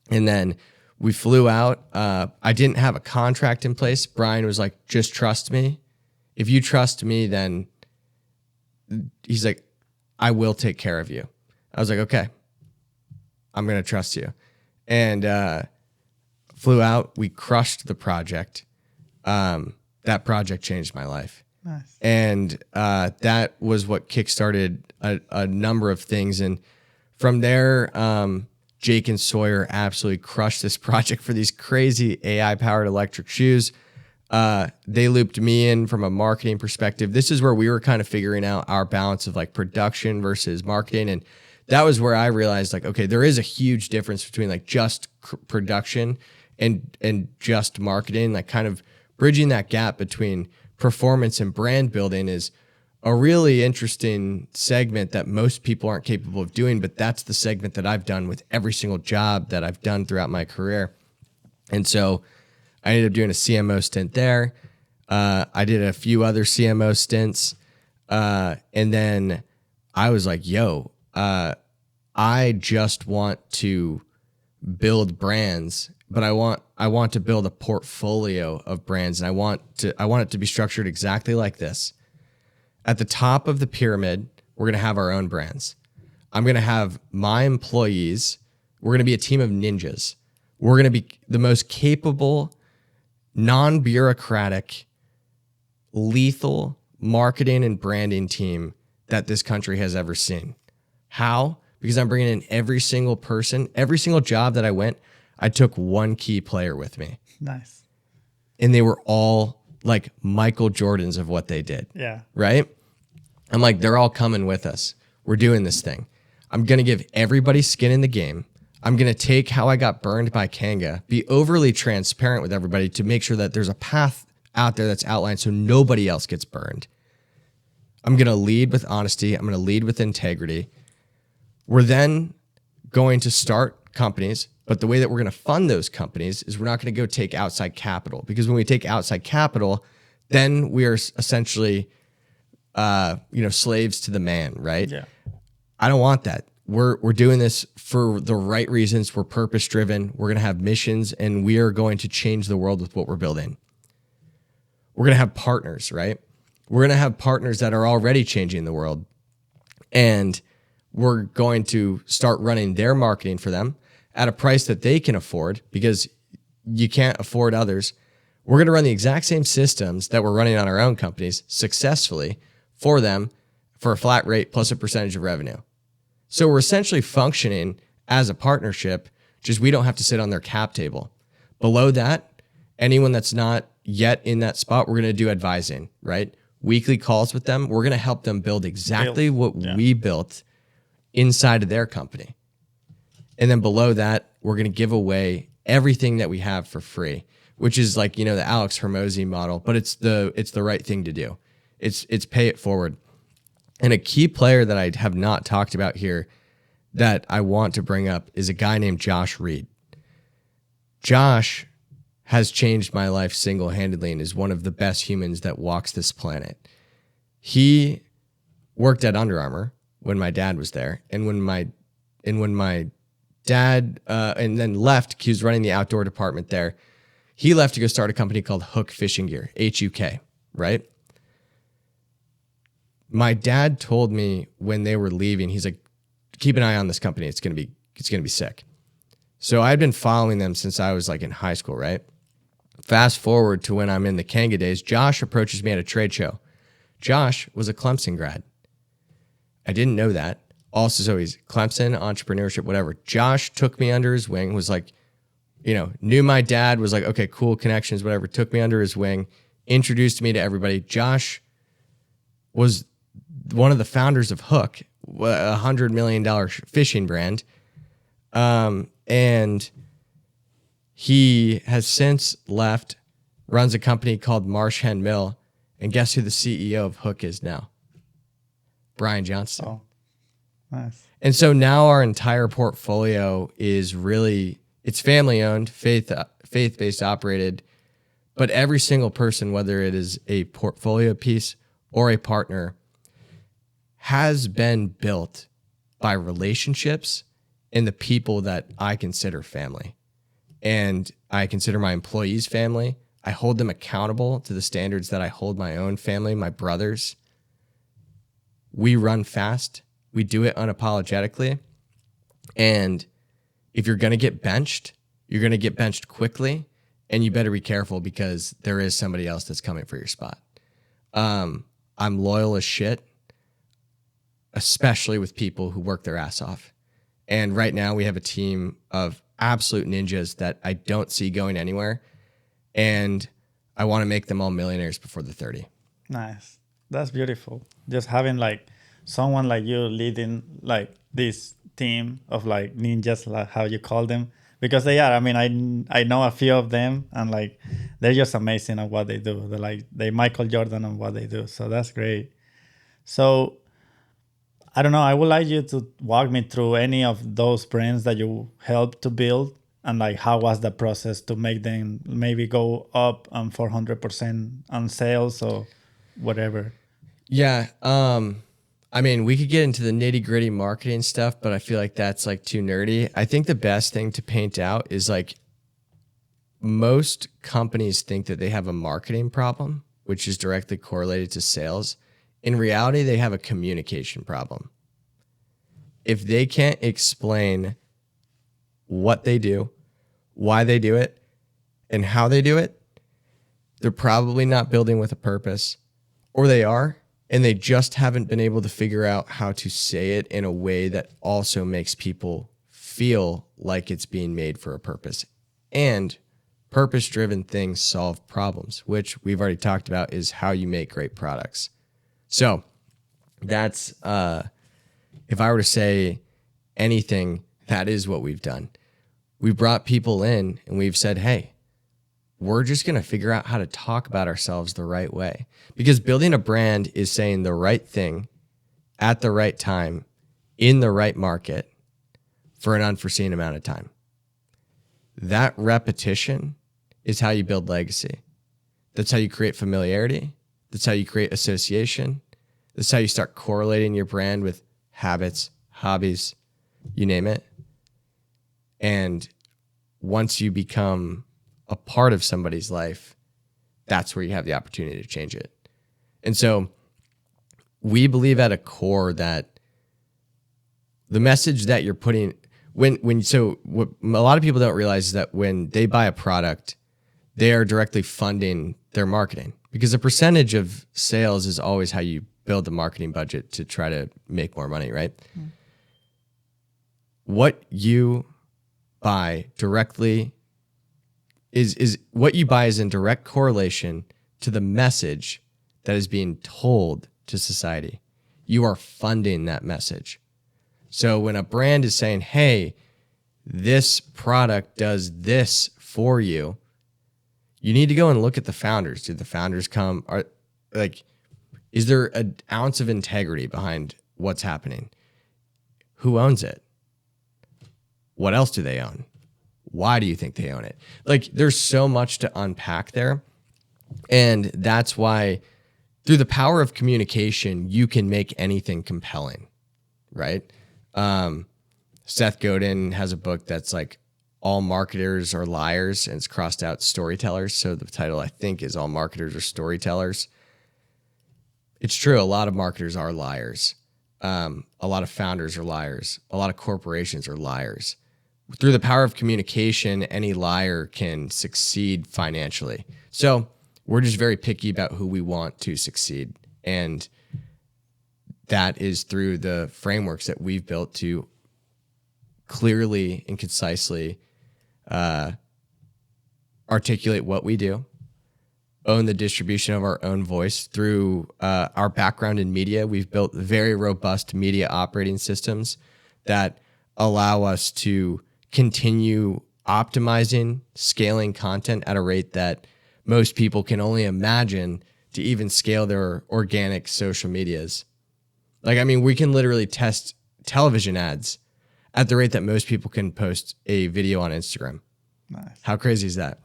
And then we flew out. I didn't have a contract in place. Brian was like, just trust me. If you trust me, then he's like, I will take care of you. I was like, okay, I'm going to trust you. And flew out. We crushed the project. That project changed my life. Nice. And that was what kickstarted a number of things. And from there, Jake and Sawyer absolutely crushed this project for these crazy AI-powered electric shoes. They looped me in from a marketing perspective. This is where we were kind of figuring out our balance of like production versus marketing. And that was where I realized like, okay, there is a huge difference between like just production and just marketing. Like kind of bridging that gap between performance and brand building is a really interesting segment that most people aren't capable of doing, but that's the segment that I've done with every single job that I've done throughout my career. And so I ended up doing a CMO stint there. I did a few other CMO stints. And then I was like, yo, I just want to build brands, but I want to build a portfolio of brands. And I want it to be structured exactly like this. At the top of the pyramid, we're going to have our own brands. I'm going to have my employees. We're going to be a team of ninjas. We're going to be the most capable, non-bureaucratic, lethal marketing and branding team that this country has ever seen. How? Because I'm bringing in every single person, every single job that I went, I took one key player with me. Nice. And they were all like Michael Jordans of what they did. Yeah. Right? I'm like, they're all coming with us. We're doing this thing. I'm going to give everybody skin in the game. I'm going to take how I got burned by Kanga, be overly transparent with everybody to make sure that there's a path out there that's outlined so nobody else gets burned. I'm going to lead with honesty. I'm going to lead with integrity. We're then going to start companies, but the way that we're going to fund those companies is we're not going to go take outside capital, because when we take outside capital, then we are essentially, slaves to the man, right? Yeah. I don't want that. We're doing this for the right reasons. We're purpose driven. We're going to have missions, and we are going to change the world with what we're building. We're going to have partners, right? We're going to have partners that are already changing the world, and we're going to start running their marketing for them at a price that they can afford, because you can't afford others. We're going to run the exact same systems that we're running on our own companies successfully for them for a flat rate plus a percentage of revenue. So we're essentially functioning as a partnership, just we don't have to sit on their cap table. Below that, anyone that's not yet in that spot, we're going to do advising, right? Weekly calls with them. We're going to help them build exactly what we built inside of their company. And then below that, we're going to give away everything that we have for free, which is like, the Alex Hormozy model, but it's the right thing to do. It's pay it forward. And a key player that I have not talked about here that I want to bring up is a guy named Josh Reed. Josh has changed my life single-handedly and is one of the best humans that walks this planet. He worked at Under Armour when my dad was there, and when my dad and then left, he was running the outdoor department there. He left to go start a company called Hook Fishing Gear, HUK, right? My dad told me when they were leaving, he's like, keep an eye on this company. It's gonna be sick. So I'd been following them since I was like in high school, right? Fast forward to when I'm in the Kanga days, Josh approaches me at a trade show. Josh was a Clemson grad. I didn't know that. Also, so he's Clemson, entrepreneurship, whatever. Josh took me under his wing, was like, knew my dad, was like, okay, cool connections, whatever. Took me under his wing, introduced me to everybody. Josh was one of the founders of Hook, a $100 million fishing brand. And he has since left, runs a company called Marsh Hen Mill. And guess who the CEO of Hook is now? Brian Johnston. Oh, nice. And so now our entire portfolio is really, it's family owned, faith-based operated, but every single person, whether it is a portfolio piece or a partner, has been built by relationships and the people that I consider family. And I consider my employees family. I hold them accountable to the standards that I hold my own family, my brothers. We run fast. We do it unapologetically. And if you're going to get benched, you're going to get benched quickly, and you better be careful because there is somebody else that's coming for your spot. I'm loyal as shit, especially with people who work their ass off. And right now we have a team of absolute ninjas that I don't see going anywhere. And I want to make them all millionaires before they're 30. Nice. That's beautiful. Just having like someone like you leading like this team of like ninjas, like how you call them, because they are. I mean, I know a few of them, and like they're just amazing at what they do. They're like they Michael Jordan on what they do. So that's great. So I don't know. I would like you to walk me through any of those brands that you helped to build, and like how was the process to make them maybe go up 400% on sales or whatever. Yeah. I mean, we could get into the nitty gritty marketing stuff, but I feel like that's like too nerdy. I think the best thing to paint out is like most companies think that they have a marketing problem, which is directly correlated to sales. In reality, they have a communication problem. If they can't explain what they do, why they do it, and how they do it, they're probably not building with a purpose, or they are, and they just haven't been able to figure out how to say it in a way that also makes people feel like it's being made for a purpose. And purpose-driven things solve problems, which we've already talked about is how you make great products. So that's, if I were to say anything, that is what we've done. We've brought people in and we've said, hey, we're just going to figure out how to talk about ourselves the right way. Because building a brand is saying the right thing at the right time in the right market for an unforeseen amount of time. That repetition is how you build legacy. That's how you create familiarity. That's how you create association. That's how you start correlating your brand with habits, hobbies, you name it. And once you become a part of somebody's life, that's where you have the opportunity to change it. And so we believe at a core that the message that you're putting what a lot of people don't realize is that when they buy a product, they are directly funding their marketing, because a percentage of sales is always how you build the marketing budget to try to make more money, right? Mm. What you buy directly is what you buy is in direct correlation to the message that is being told to society. You are funding that message. So when a brand is saying, hey, this product does this for you, you need to go and look at the founders. Did the founders come? Is there an ounce of integrity behind what's happening? Who owns it? What else do they own? Why do you think they own it? Like, there's so much to unpack there. And that's why through the power of communication, you can make anything compelling, right? Seth Godin has a book that's like All Marketers Are Liars, and it's crossed out Storytellers. So the title, I think, is All Marketers Are Storytellers. It's true. A lot of marketers are liars. A lot of founders are liars. A lot of corporations are liars. Through the power of communication, any liar can succeed financially. So we're just very picky about who we want to succeed. And that is through the frameworks that we've built to clearly and concisely articulate what we do, own the distribution of our own voice. Through our background in media, we've built very robust media operating systems that allow us to continue optimizing, scaling content at a rate that most people can only imagine to even scale their organic social medias. Like, I mean, we can literally test television ads at the rate that most people can post a video on Instagram. Nice. How crazy is that?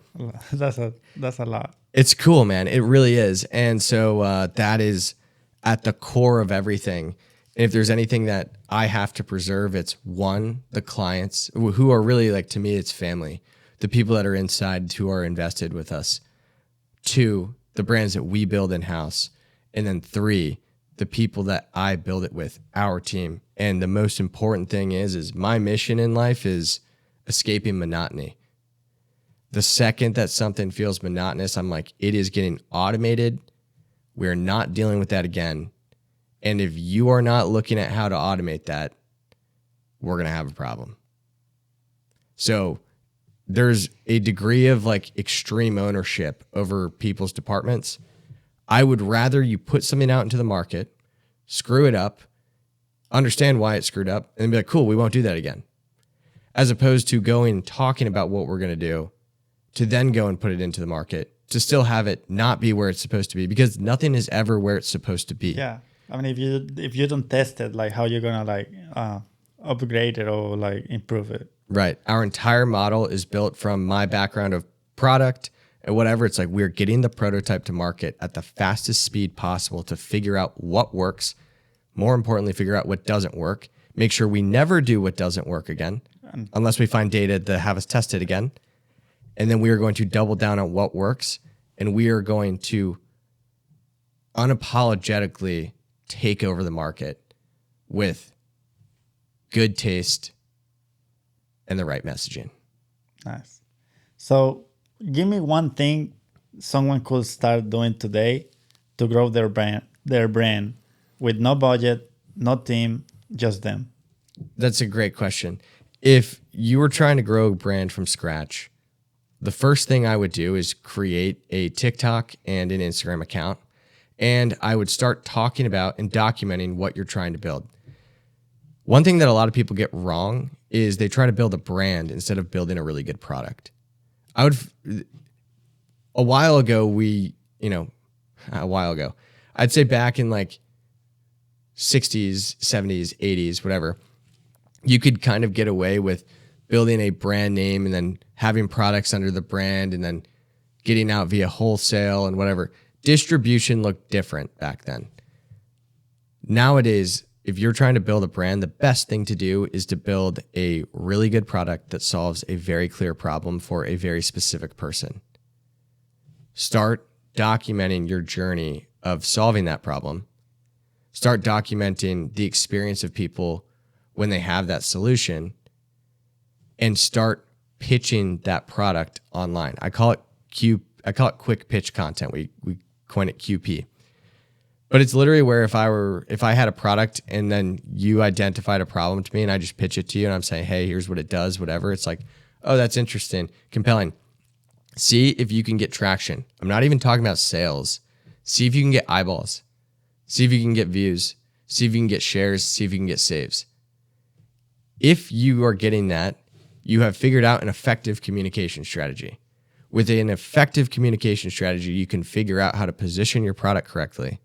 That's a lot. It's cool, man. It really is. And so that is at the core of everything. And if there's anything that I have to preserve, it's one, the clients who are really, like, to me, it's family, the people that are inside who are invested with us. Two, the brands that we build in-house. And then three, the people that I build it with, our team. And the most important thing is my mission in life is escaping monotony. The second that something feels monotonous, I'm like, it is getting automated. We're not dealing with that again. And if you are not looking at how to automate that, we're going to have a problem. So there's a degree of like extreme ownership over people's departments. I would rather you put something out into the market, screw it up, understand why it screwed up, and be like, cool, we won't do that again. As opposed to going and talking about what we're going to do to then go and put it into the market to still have it not be where it's supposed to be, because nothing is ever where it's supposed to be. Yeah. I mean, if you don't test it, like how you going to like upgrade it or like improve it? Right. Our entire model is built from my background of product and whatever. It's like we're getting the prototype to market at the fastest speed possible to figure out what works. More importantly, figure out what doesn't work. Make sure we never do what doesn't work again, unless we find data to have us test it again. And then we are going to double down on what works. And we are going to unapologetically take over the market with good taste and the right messaging. Nice. So give me one thing someone could start doing today to grow their brand with no budget, no team, just them. That's a great question. If you were trying to grow a brand from scratch, the first thing I would do is create a TikTok and an Instagram account. And I would start talking about and documenting what you're trying to build. One thing that a lot of people get wrong is they try to build a brand instead of building a really good product. A while ago, I'd say back in like 60s, 70s, 80s, whatever, you could kind of get away with building a brand name and then having products under the brand and then getting out via wholesale and whatever. Distribution looked different back then. Nowadays, if you're trying to build a brand, the best thing to do is to build a really good product that solves a very clear problem for a very specific person. Start documenting your journey of solving that problem. Start documenting the experience of people when they have that solution, and start pitching that product online. I call it quick pitch content. We coin it QP. But it's literally where if I had a product and then you identified a problem to me and I just pitch it to you and I'm saying, hey, here's what it does, whatever. It's like, oh, that's interesting, compelling. See if you can get traction. I'm not even talking about sales. See if you can get eyeballs. See if you can get views. See if you can get shares. See if you can get saves. If you are getting that, you have figured out an effective communication strategy. With an effective communication strategy, you can figure out how to position your product correctly,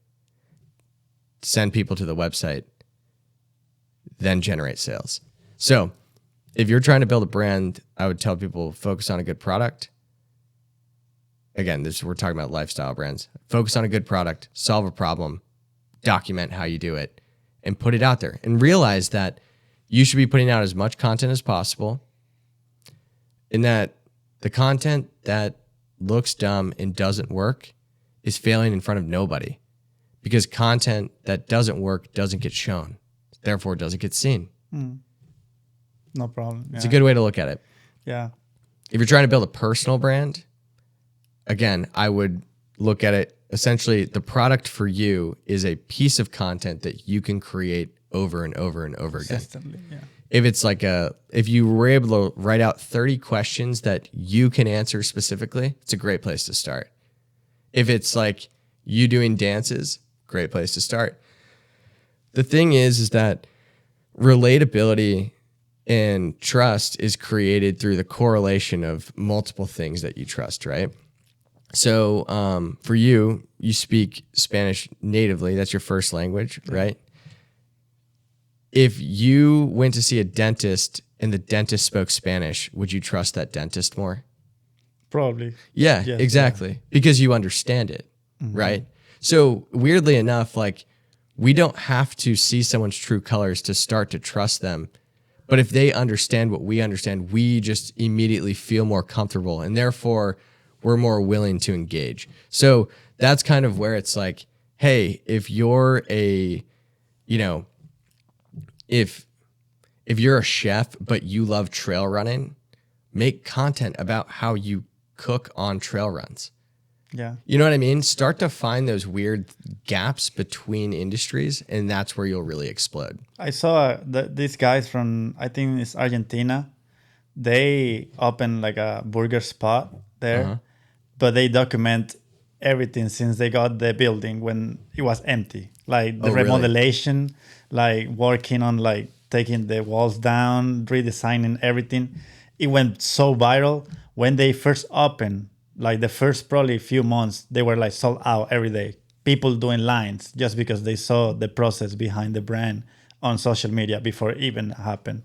send people to the website, then generate sales. So if you're trying to build a brand, I would tell people focus on a good product. Again, we're talking about lifestyle brands. Focus on a good product, solve a problem, document how you do it, and put it out there. And realize that you should be putting out as much content as possible, and that the content that looks dumb and doesn't work is failing in front of nobody, because content that doesn't work doesn't get shown, therefore doesn't get seen. No problem. It's a good way to look at it. Yeah. If you're trying to build a personal brand, again, I would look at it essentially, the product for you is a piece of content that you can create over and over and over again. Yeah. If it's like if you were able to write out 30 questions that you can answer specifically, it's a great place to start. If it's like you doing dances, great place to start. The thing is that relatability and trust is created through the correlation of multiple things that you trust, right? So for you speak Spanish natively. That's your first language, right? If you went to see a dentist and the dentist spoke Spanish, would you trust that dentist more? Probably. Yeah, yes, exactly. Yeah. Because you understand it, right? So weirdly enough, like we don't have to see someone's true colors to start to trust them. But if they understand what we understand, we just immediately feel more comfortable, and therefore we're more willing to engage. So that's kind of where it's like, hey, if you're if you're a chef, but you love trail running, make content about how you cook on trail runs. Yeah. You know what I mean? Start to find those weird gaps between industries, and that's where you'll really explode. I saw these guys from, I think it's Argentina. they opened like a burger spot there, Uh-huh. but they document everything since they got the building when it was empty, like the Oh, really? remodelation, like working on like taking the walls down, redesigning everything. It went so viral when they first opened. Like the first probably few months, they were like sold out every day. People doing lines just because they saw the process behind the brand on social media before it even happened.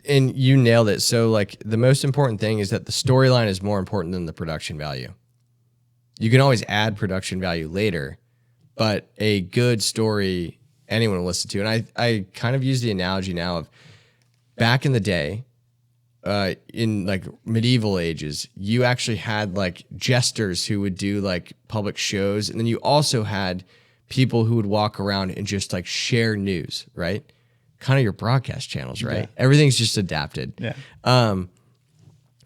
And you nailed it. So, like, the most important thing is that the storyline is more important than the production value. You can always add production value later, but a good story anyone will listen to. And I kind of use the analogy now of back in the day, in like medieval ages, you actually had like jesters who would do like public shows. And then you also had people who would walk around and just like share news, right? Kind of your broadcast channels, right? Yeah. Everything's just adapted. Yeah.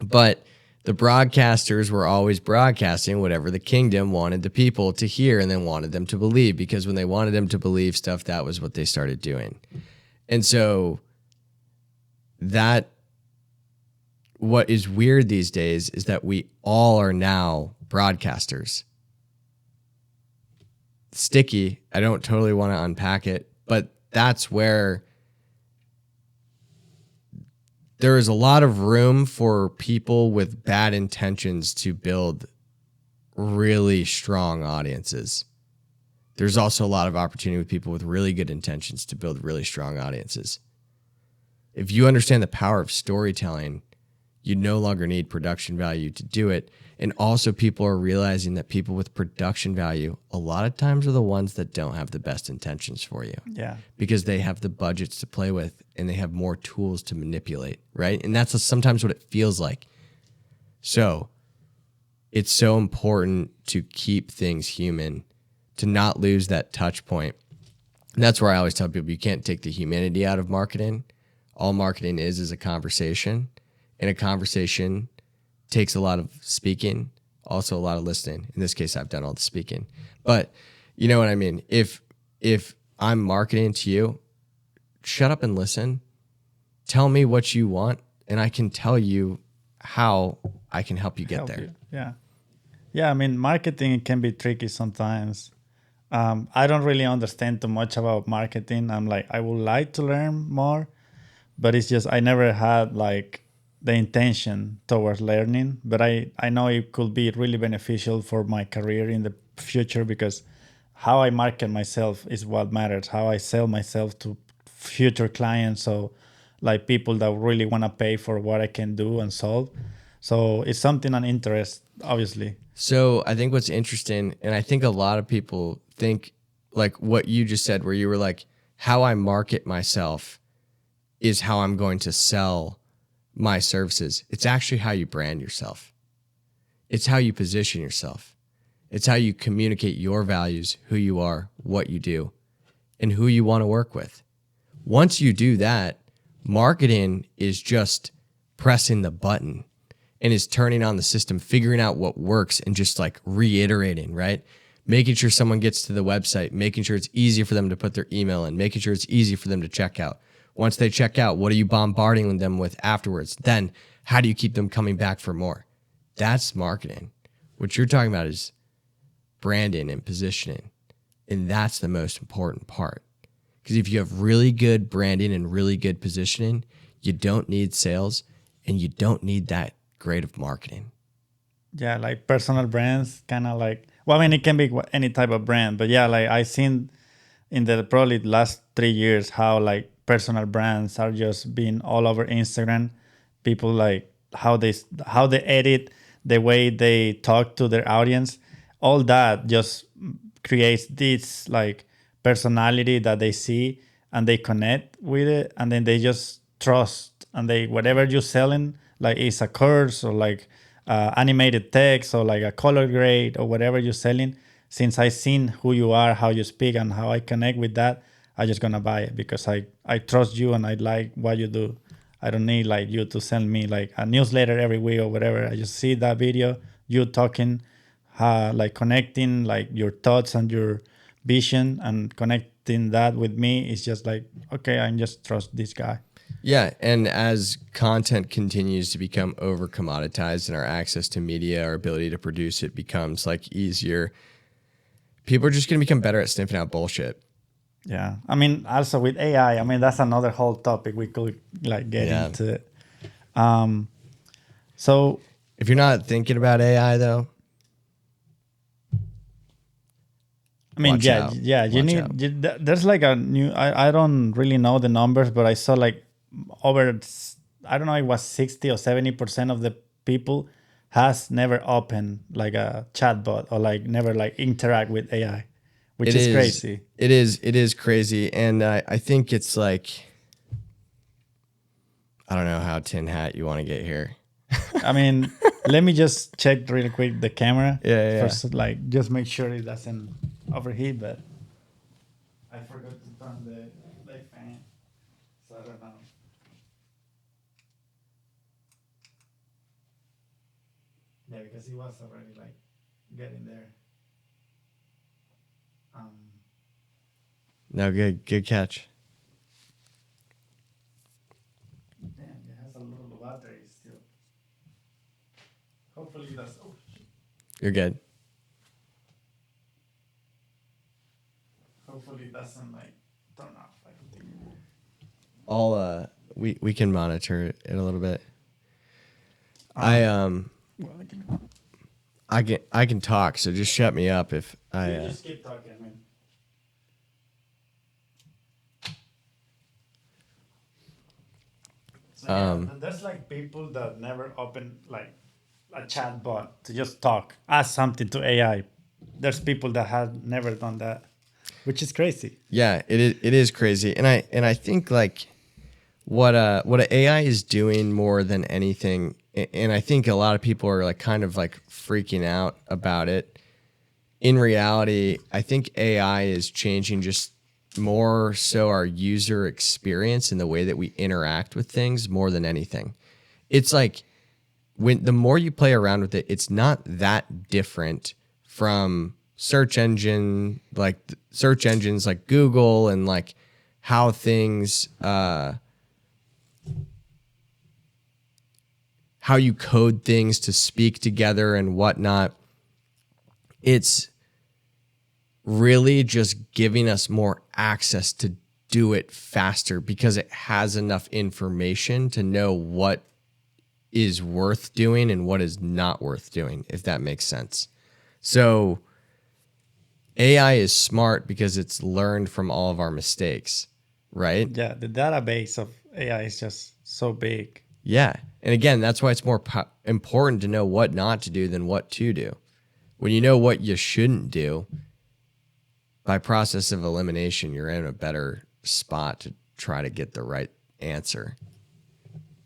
But the broadcasters were always broadcasting whatever the kingdom wanted the people to hear and then wanted them to believe, because when they wanted them to believe stuff, that was what they started doing. And so that what is weird these days is that we all are now broadcasters. Sticky. I don't totally want to unpack it, but that's where there is a lot of room for people with bad intentions to build really strong audiences. There's also a lot of opportunity with people with really good intentions to build really strong audiences. If you understand the power of storytelling, you no longer need production value to do it. And also people are realizing that people with production value a lot of times are the ones that don't have the best intentions for you. Yeah. Because they have the budgets to play with and they have more tools to manipulate, right? And that's sometimes what it feels like. So it's so important to keep things human, to not lose that touch point. And that's where I always tell people you can't take the humanity out of marketing. All marketing is a conversation. And a conversation takes a lot of speaking, also a lot of listening. In this case, I've done all the speaking. But you know what I mean? If I'm marketing to you, shut up and listen. Tell me what you want, and I can tell you how I can help you get there. You. Yeah. Yeah, I mean, marketing can be tricky sometimes. I don't really understand too much about marketing. I'm like, I would like to learn more, but it's just I never had like the intention towards learning. But I know it could be really beneficial for my career in the future, because how I market myself is what matters. How I sell myself to future clients, so like people that really want to pay for what I can do and solve. So it's something an interest, obviously. So I think what's interesting, and I think a lot of people think like what you just said, where you were like, how I market myself is how I'm going to sell my services. It's actually how you brand yourself. It's how you position yourself. It's how you communicate your values, who you are, what you do, and who you want to work with. Once you do that, marketing is just pressing the button and is turning on the system, figuring out what works and just like reiterating, right? Making sure someone gets to the website, making sure it's easy for them to put their email in, making sure it's easy for them to check out. Once they check out, what are you bombarding them with afterwards? Then how do you keep them coming back for more? That's marketing. What you're talking about is branding and positioning. And that's the most important part. Because if you have really good branding and really good positioning, you don't need sales and you don't need that great of marketing. Yeah, like personal brands, kind of like, well, I mean, it can be any type of brand, but yeah, like I seen in the probably last 3 years how like personal brands are just being all over Instagram. People like how they edit, the way they talk to their audience, all that just creates this like personality that they see and they connect with it, and then they just trust, and they whatever you're selling, like it's a course or like animated text or like a color grade or whatever you're selling. Since I seen who you are, how you speak, and how I connect with that, I just gonna buy it because I trust you and I like what you do. I don't need like you to send me like a newsletter every week or whatever. I just see that video, you talking, like connecting like your thoughts and your vision and connecting that with me. It's just like, okay, I just trust this guy. Yeah, and as content continues to become over commoditized and our access to media, our ability to produce it becomes like easier, people are just going to become better at sniffing out bullshit. Yeah. I mean, also with AI, I mean, that's another whole topic we could like get Yeah. into. So If you're not thinking about AI though, I mean, watch yeah, out. yeah. Watch out. There's like a new. I don't really know the numbers, but I saw like over. I don't know. It was 60 or 70% of the people has never opened like a chatbot or like never like interact with AI, which is crazy. It is crazy, and I think it's like, I don't know how tin hat you want to get here. I mean, let me just check real quick the camera. Yeah. First, like just make sure it doesn't overheat. But I forgot to turn the fan, so I don't know. Yeah, because he was already like getting there. No, good catch. Damn, it has a little battery still. Hopefully that's. Oh, shit. You're good. Hopefully it doesn't like turn off. I don't think. I'll we can monitor it a little bit. Well, I can talk, so just shut me up if you I just keep talking, man. So there's like people that never open like a chat bot to just talk, ask something to AI. There's people that have never done that, which is crazy. yeah, it is crazy. And I think like what a AI is doing more than anything, and I think a lot of people are like kind of like freaking out about it. In reality, I think AI is changing just more so our user experience and the way that we interact with things more than anything. It's like when the more you play around with it, it's not that different from search engines like Google and like how things how you code things to speak together and whatnot. It's really just giving us more access to do it faster because it has enough information to know what is worth doing and what is not worth doing, if that makes sense. So AI is smart because it's learned from all of our mistakes, right? Yeah, the database of AI is just so big. Yeah. And again, that's why it's more important to know what not to do than what to do. When you know what you shouldn't do, by process of elimination, you're in a better spot to try to get the right answer.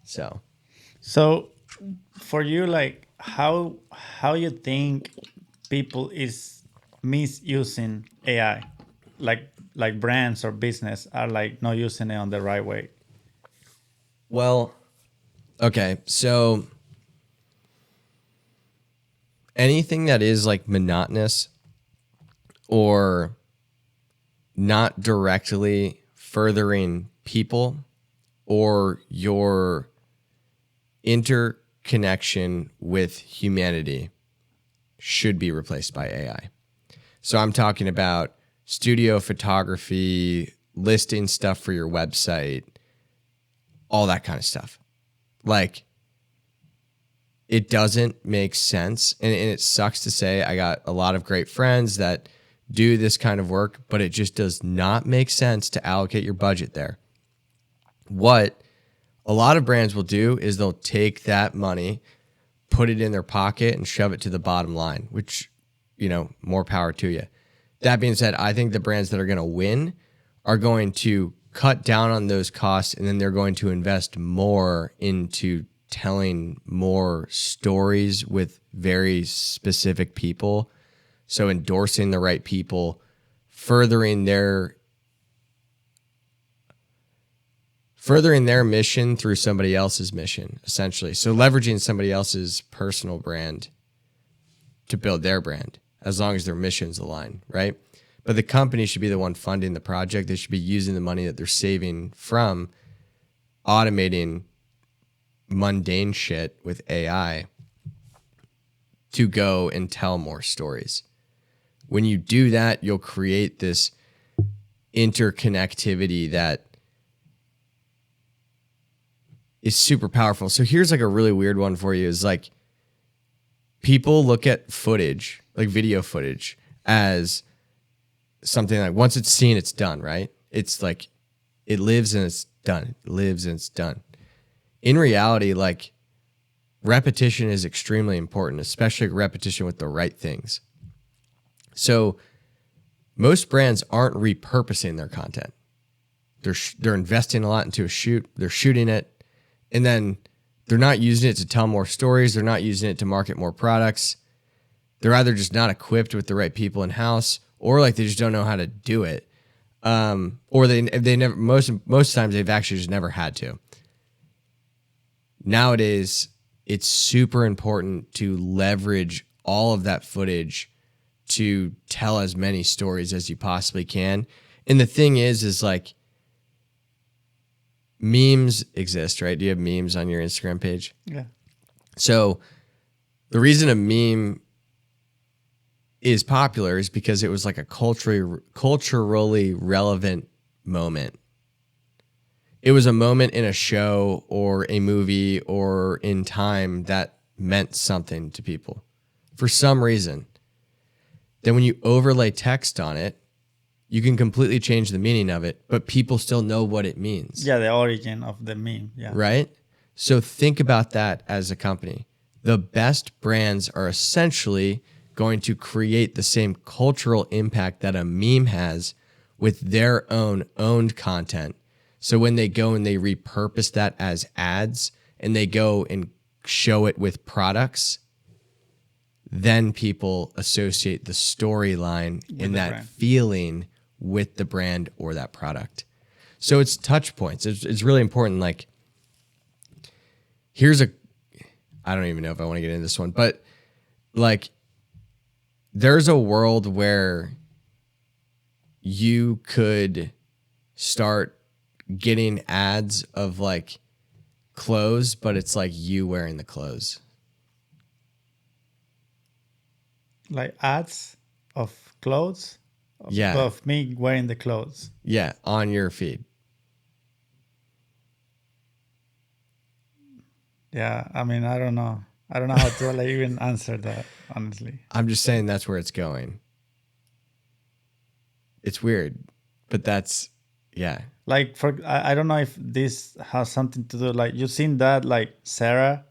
So for you, like how you think people is misusing AI, like brands or business are like not using it on the right way. well, okay, so anything that is like monotonous or not directly furthering people or your interconnection with humanity should be replaced by AI. So I'm talking about studio photography, listing stuff for your website, all that kind of stuff. Like, it doesn't make sense. And it sucks to say, I got a lot of great friends that do this kind of work, but it just does not make sense to allocate your budget there. What a lot of brands will do is they'll take that money, put it in their pocket, and shove it to the bottom line, which, more power to you. That being said, I think the brands that are going to win are going to cut down on those costs, and then they're going to invest more into telling more stories with very specific people. So endorsing the right people, furthering their mission through somebody else's mission, essentially. So leveraging somebody else's personal brand to build their brand, as long as their missions align, right? But the company should be the one funding the project. They should be using the money that they're saving from automating mundane shit with AI to go and tell more stories. When you do that, you'll create this interconnectivity that is super powerful. So here's like a really weird one for you is like people look at footage, like video footage, as something like once it's seen, it's done, right? It's like it lives and it's done. It lives and it's done. In reality, like repetition is extremely important, especially repetition with the right things. So most brands aren't repurposing their content. They're investing a lot into a shoot. They're shooting it, and then they're not using it to tell more stories. They're not using it to market more products. They're either just not equipped with the right people in house, or like they just don't know how to do it, or they never. Most times they've actually just never had to. Nowadays, it's super important to leverage all of that footage to tell as many stories as you possibly can. And the thing is like memes exist, right? Do you have memes on your Instagram page? Yeah. So the reason a meme is popular is because it was like a culturally relevant moment. It was a moment in a show or a movie or in time that meant something to people for some reason. Then when you overlay text on it, you can completely change the meaning of it, but people still know what it means. Yeah, the origin of the meme. Yeah. Right? So think about that as a company. The best brands are essentially going to create the same cultural impact that a meme has with their own owned content. So when they go and they repurpose that as ads and they go and show it with products, then people associate the storyline and that brand. feeling with the brand or that product. So it's touch points. It's really important. Like, I don't even know if I want to get into this one, but like, there's a world where you could start getting ads of like clothes, but it's like you wearing the clothes. Like ads of clothes? Yeah. Of me wearing the clothes. Yeah, on your feed. Yeah, I mean, I don't know. I don't know how to like even answer that, honestly. I'm just saying that's where it's going. It's weird, but that's, yeah. Like, I don't know if this has something to do, like, you've seen that, like, Sarah,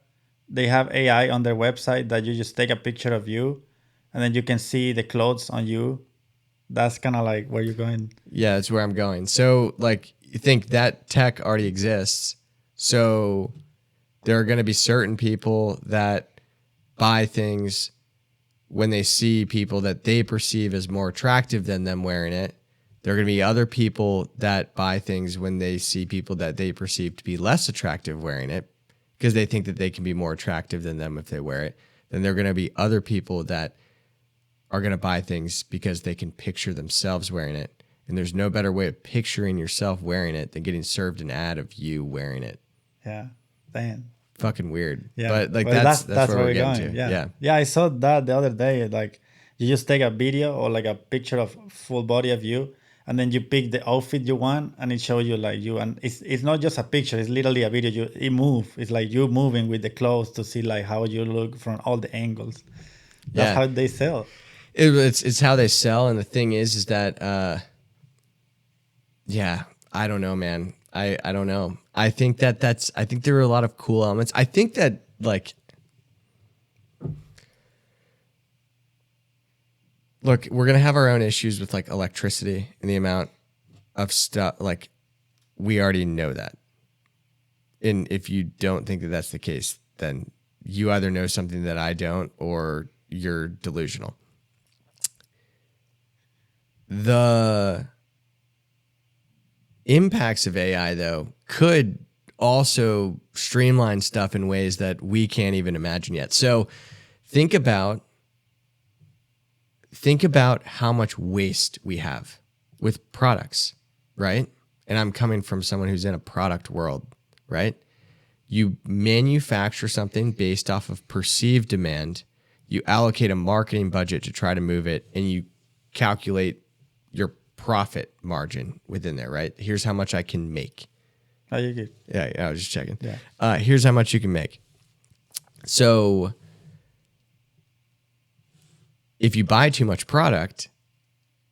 they have AI on their website that you just take a picture of you and then you can see the clothes on you. That's kind of like where you're going. Yeah, that's where I'm going. So, like, you think that tech already exists. So there are going to be certain people that buy things when they see people that they perceive as more attractive than them wearing it. There are going to be other people that buy things when they see people that they perceive to be less attractive wearing it because they think that they can be more attractive than them if they wear it. Then there are going to be other people that are going to buy things because they can picture themselves wearing it. And there's no better way of picturing yourself wearing it than getting served an ad of you wearing it. Yeah. Damn. Fucking weird. Yeah. But like Well, that's where we're getting going. to. Yeah. Yeah, I saw that the other day. Like, you just take a video or like a picture of full body of you, and then you pick the outfit you want, and it shows you like you. And it's not just a picture; it's literally a video. It move. It's like you moving with the clothes to see like how you look from all the angles. That's how they sell. It's how they sell, and the thing is that yeah, I don't know, man. I don't know. I think I think there are a lot of cool elements. I think that like, look, we're gonna have our own issues with like electricity and the amount of stuff. Like, we already know that. And if you don't think that that's the case, then you either know something that I don't, or you're delusional. The impacts of AI, though, could also streamline stuff in ways that we can't even imagine yet. So think about how much waste we have with products, right? And I'm coming from someone who's in a product world, right? You manufacture something based off of perceived demand. You allocate a marketing budget to try to move it, and you calculate your profit margin within there, right? Here's how much I can make. Oh, you're good. Yeah, I was just checking. Yeah. Here's how much you can make. So if you buy too much product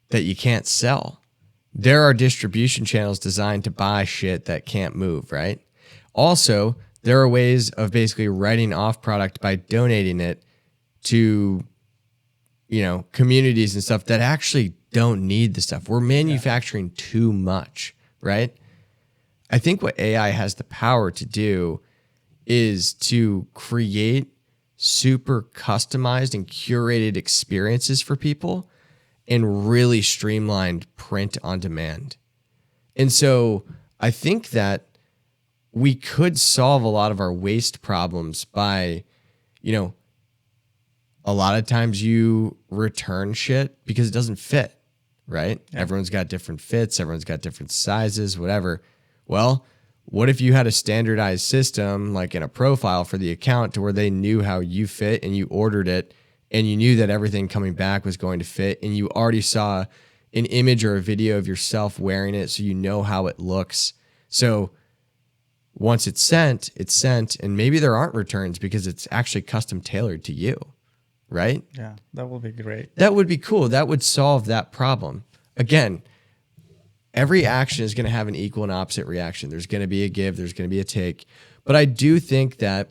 that you can't sell, there are distribution channels designed to buy shit that can't move, right? Also, there are ways of basically writing off product by donating it to, communities and stuff that actually don't need the stuff. We're manufacturing too much, right? I think what AI has the power to do is to create super customized and curated experiences for people and really streamlined print on demand. And so I think that we could solve a lot of our waste problems by, a lot of times you return shit because it doesn't fit, right? Yeah. Everyone's got different fits. Everyone's got different sizes, whatever. Well, what if you had a standardized system like in a profile for the account to where they knew how you fit and you ordered it and you knew that everything coming back was going to fit and you already saw an image or a video of yourself wearing it so you know how it looks. So once it's sent, and maybe there aren't returns because it's actually custom tailored to you, right? Yeah, that would be great. That would be cool. That would solve that problem. Again, every action is going to have an equal and opposite reaction. There's going to be a give, there's going to be a take. But I do think that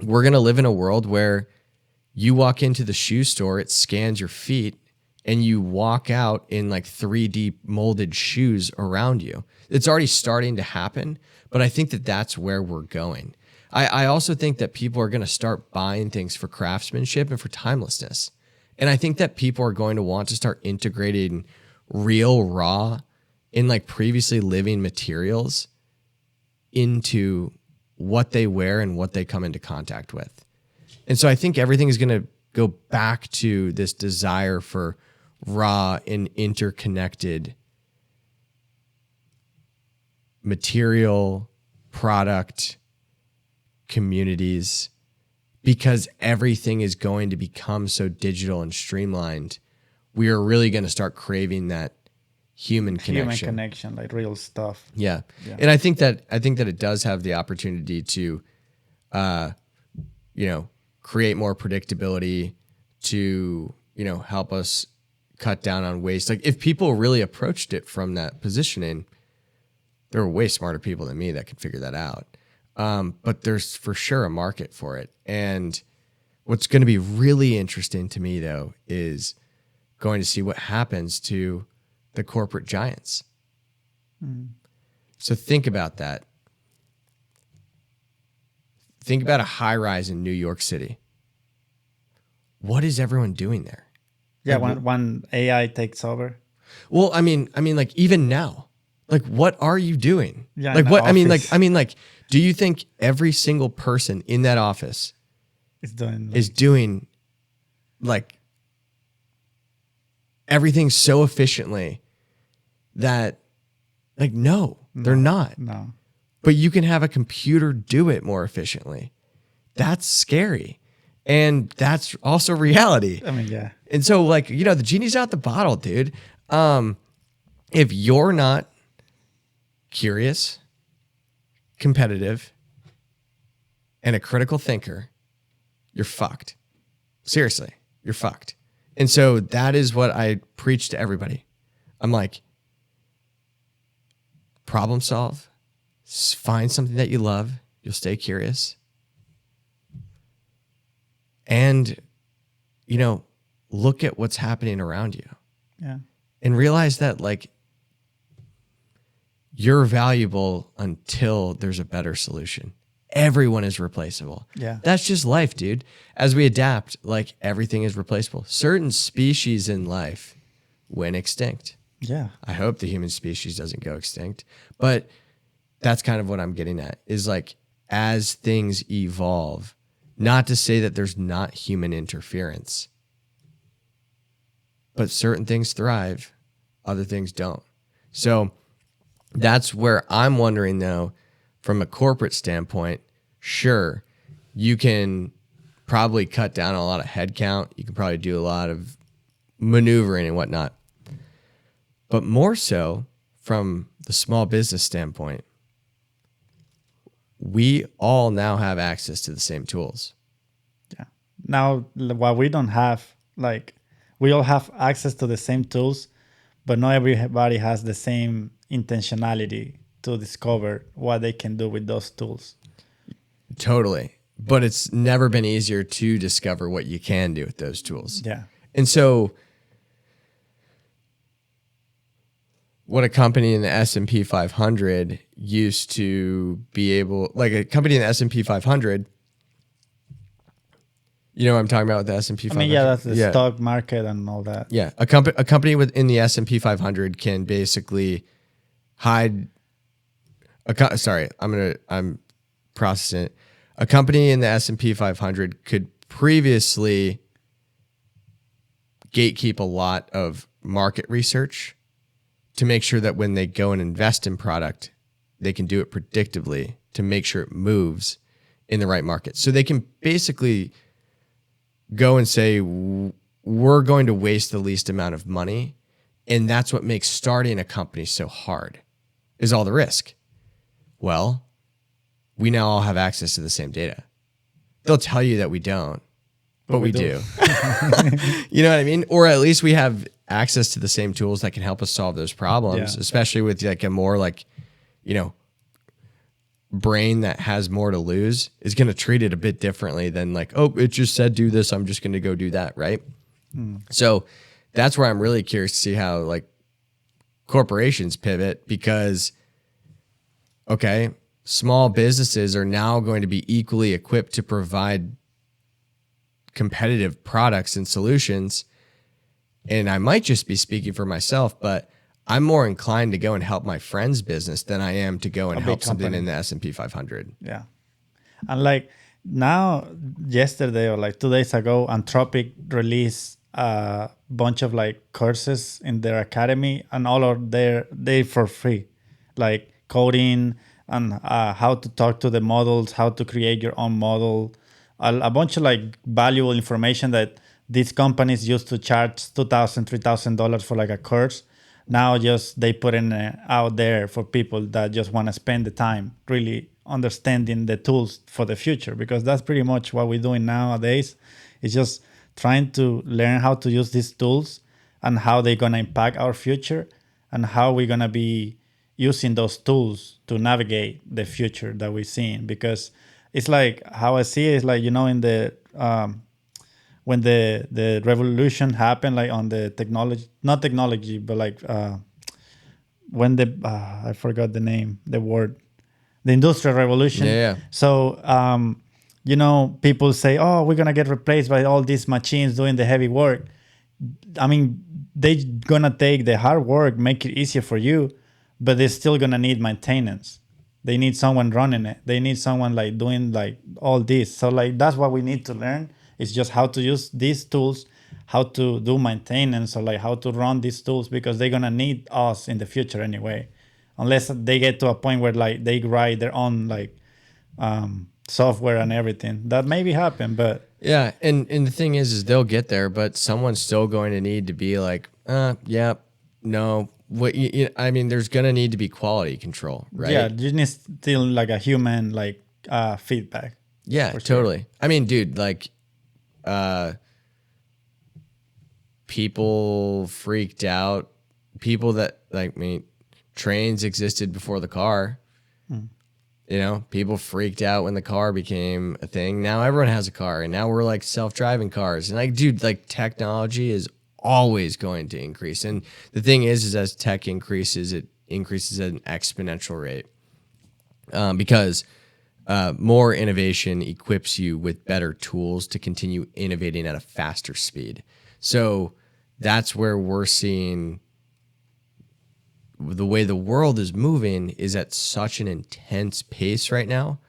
we're going to live in a world where you walk into the shoe store, it scans your feet, and you walk out in like 3D molded shoes around you. It's already starting to happen, but I think that that's where we're going. I also think that people are going to start buying things for craftsmanship and for timelessness. And I think that people are going to want to start integrating real, raw, in like previously living materials into what they wear and what they come into contact with. And so I think everything is going to go back to this desire for raw and interconnected material, product, communities, because everything is going to become so digital and streamlined. We are really going to start craving that human connection, like real stuff. Yeah. And I think that it does have the opportunity to, create more predictability, to, help us cut down on waste. Like if people really approached it from that positioning, there are way smarter people than me that can figure that out. But there's for sure a market for it. And what's going to be really interesting to me though, is going to see what happens to the corporate giants. So think about that. Think about a high rise in New York City. What is everyone doing there? Yeah, when AI takes over. Well, I mean, like even now, like what are you doing? Yeah, like what? office. I mean, like, do you think every single person in that office is doing like everything so efficiently that like no, they're not. No. But you can have a computer do it more efficiently. That's scary. And that's also reality. I mean, yeah. And so like, the genie's out the bottle, dude. If you're not curious, competitive, and a critical thinker, you're fucked. Seriously, you're fucked. And so that is what I preach to everybody. I'm like, problem solve, find something that you love, you'll stay curious. And, look at what's happening around you. Yeah. And realize that like you're valuable until there's a better solution. Everyone is replaceable. Yeah. That's just life, dude. As we adapt, like everything is replaceable. Certain species in life went extinct. Yeah. I hope the human species doesn't go extinct. But that's kind of what I'm getting at is like as things evolve, not to say that there's not human interference, but certain things thrive, other things don't. So that's where I'm wondering though, from a corporate standpoint, sure, you can probably cut down a lot of headcount. You can probably do a lot of maneuvering and whatnot. But more so from the small business standpoint, we all now have access to the same tools. Yeah. Now, what we don't have, like, we all have access to the same tools, but not everybody has the same intentionality to discover what they can do with those tools. Totally. But it's never been easier to discover what you can do with those tools. Yeah. And so what a company in the S&P 500 used to be able, like a company in the S&P 500, you know what I'm talking about with the S&P 500? I mean, yeah, that's the stock market and all that. Yeah. A company within the S&P 500 can basically hide I'm processing it. A company in the S&P 500 could previously gatekeep a lot of market research to make sure that when they go and invest in product, they can do it predictably to make sure it moves in the right market. So they can basically go and say, we're going to waste the least amount of money. And that's what makes starting a company so hard, is all the risk. Well, we now all have access to the same data. They'll tell you that we don't, but we do. You know what I mean? Or at least we have access to the same tools that can help us solve those problems, especially with like a more like, you know, brain that has more to lose is going to treat it a bit differently than like, oh, it just said do this, I'm just going to go do that, right? So that's where I'm really curious to see how like corporations pivot, because okay, small businesses are now going to be equally equipped to provide competitive products and solutions. And I might just be speaking for myself, but I'm more inclined to go and help my friend's business than I am to go and help something in the S&P 500. Yeah. And like now, yesterday or like 2 days ago, Anthropic released a bunch of like courses in their academy, and all of they for free, like coding and how to talk to the models, how to create your own model, a bunch of like valuable information that these companies used to charge $2,000, $3,000 for like a course. Now just they put in out there for people that just want to spend the time really understanding the tools for the future, because that's pretty much what we're doing nowadays. It's just trying to learn how to use these tools and how they're going to impact our future and how we're going to be using those tools to navigate the future that we're seeing. Because it's like how I see it is like, you know, in the when the revolution happened, like on the technology, not technology, but like when the I forgot the name, the word, the Industrial Revolution. Yeah. So you know, people say, oh, we're gonna get replaced by all these machines doing the heavy work. I mean, they're gonna take the hard work, make it easier for you, but they're still gonna need maintenance. They need someone running it. They need someone like doing like all this. So like that's what we need to learn. It's just how to use these tools, how to do maintenance, or like how to run these tools, because they're gonna need us in the future anyway, unless they get to a point where like they write their own like software and everything. That maybe happen, but yeah. And the thing is they'll get there, but someone's still going to need to be like, yeah, no. What I mean, there's gonna need to be quality control, right? Yeah, you need still like a human like feedback. Yeah, totally. Sure. I mean, dude, like people freaked out. People that like trains existed before the car. You know, people freaked out when the car became a thing. Now everyone has a car, and now we're like self-driving cars. And like, dude, like technology is always going to increase. And the thing is as tech increases, it increases at an exponential rate, because more innovation equips you with better tools to continue innovating at a faster speed. So that's where we're seeing the way the world is moving is at such an intense pace right now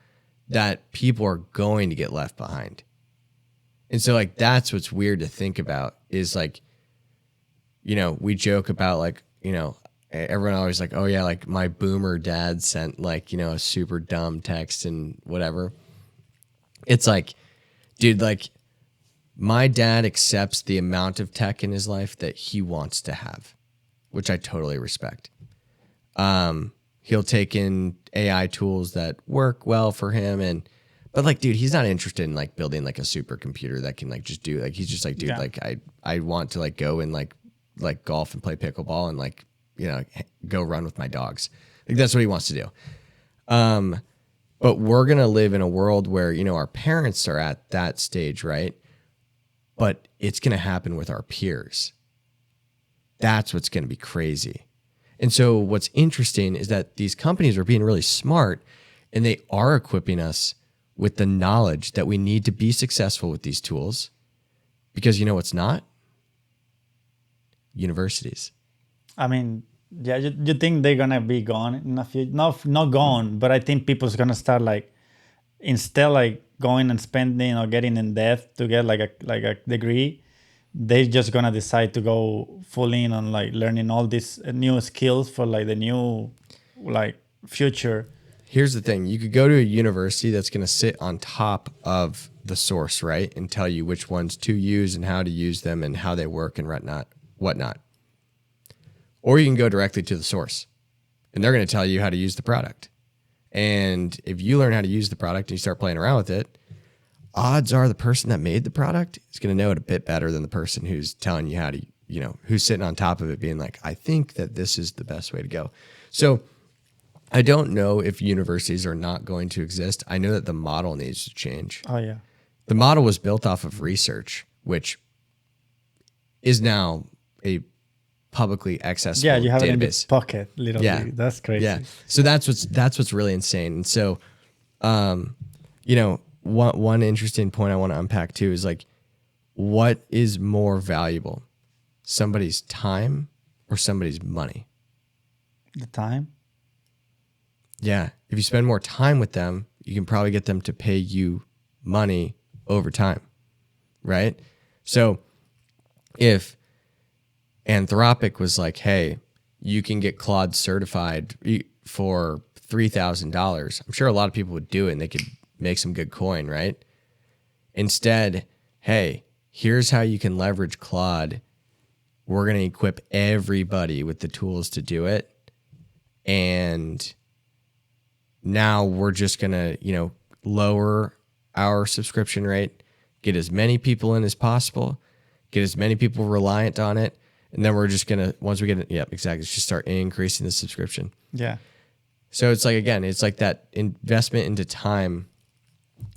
that people are going to get left behind. And so like, that's what's weird to think about is like, you know, we joke about like, you know, everyone always like, oh yeah, like my boomer dad sent like, a super dumb text and whatever. It's like, dude, like my dad accepts the amount of tech in his life that he wants to have, which I totally respect. He'll take in AI tools that work well for him, but like, dude, he's not interested in like building like a supercomputer that can like just do like, he's just like, dude, like I want to like go and like golf and play pickleball and like, go run with my dogs. Like that's what he wants to do. But we're going to live in a world where, our parents are at that stage, right? But it's going to happen with our peers. That's what's going to be crazy. And so what's interesting is that these companies are being really smart and they are equipping us with the knowledge that we need to be successful with these tools. Because you know what's not? Universities. I mean, yeah, you think they're gonna be gone in a few? Not gone, but I think people's gonna start like, instead like going and spending or getting in debt to get like a degree, they're just gonna decide to go full in on like learning all these new skills for like the new like future. Here's the thing: you could go to a university that's gonna sit on top of the source, right, and tell you which ones to use and how to use them and how they work and whatnot. Or you can go directly to the source and they're going to tell you how to use the product. And if you learn how to use the product and you start playing around with it, odds are the person that made the product is going to know it a bit better than the person who's telling you how to, who's sitting on top of it being like, I think that this is the best way to go. So I don't know if universities are not going to exist. I know that the model needs to change. Oh, yeah. The model was built off of research, which is now a publicly accessible you have database. it in your pocket, literally. Yeah. That's crazy. Yeah. So that's what's really insane. And so, one interesting point I want to unpack too is like, what is more valuable, somebody's time or somebody's money? The time. Yeah. If you spend more time with them, you can probably get them to pay you money over time. Right. So if Anthropic was like, hey, you can get Claude certified for $3,000. I'm sure a lot of people would do it and they could make some good coin, right? Instead, hey, here's how you can leverage Claude. We're going to equip everybody with the tools to do it. And now we're just going to, lower our subscription rate, get as many people in as possible, get as many people reliant on it. And then we're just going to, once we get it, exactly, just start increasing the subscription. Yeah. So it's like, again, it's like that investment into time.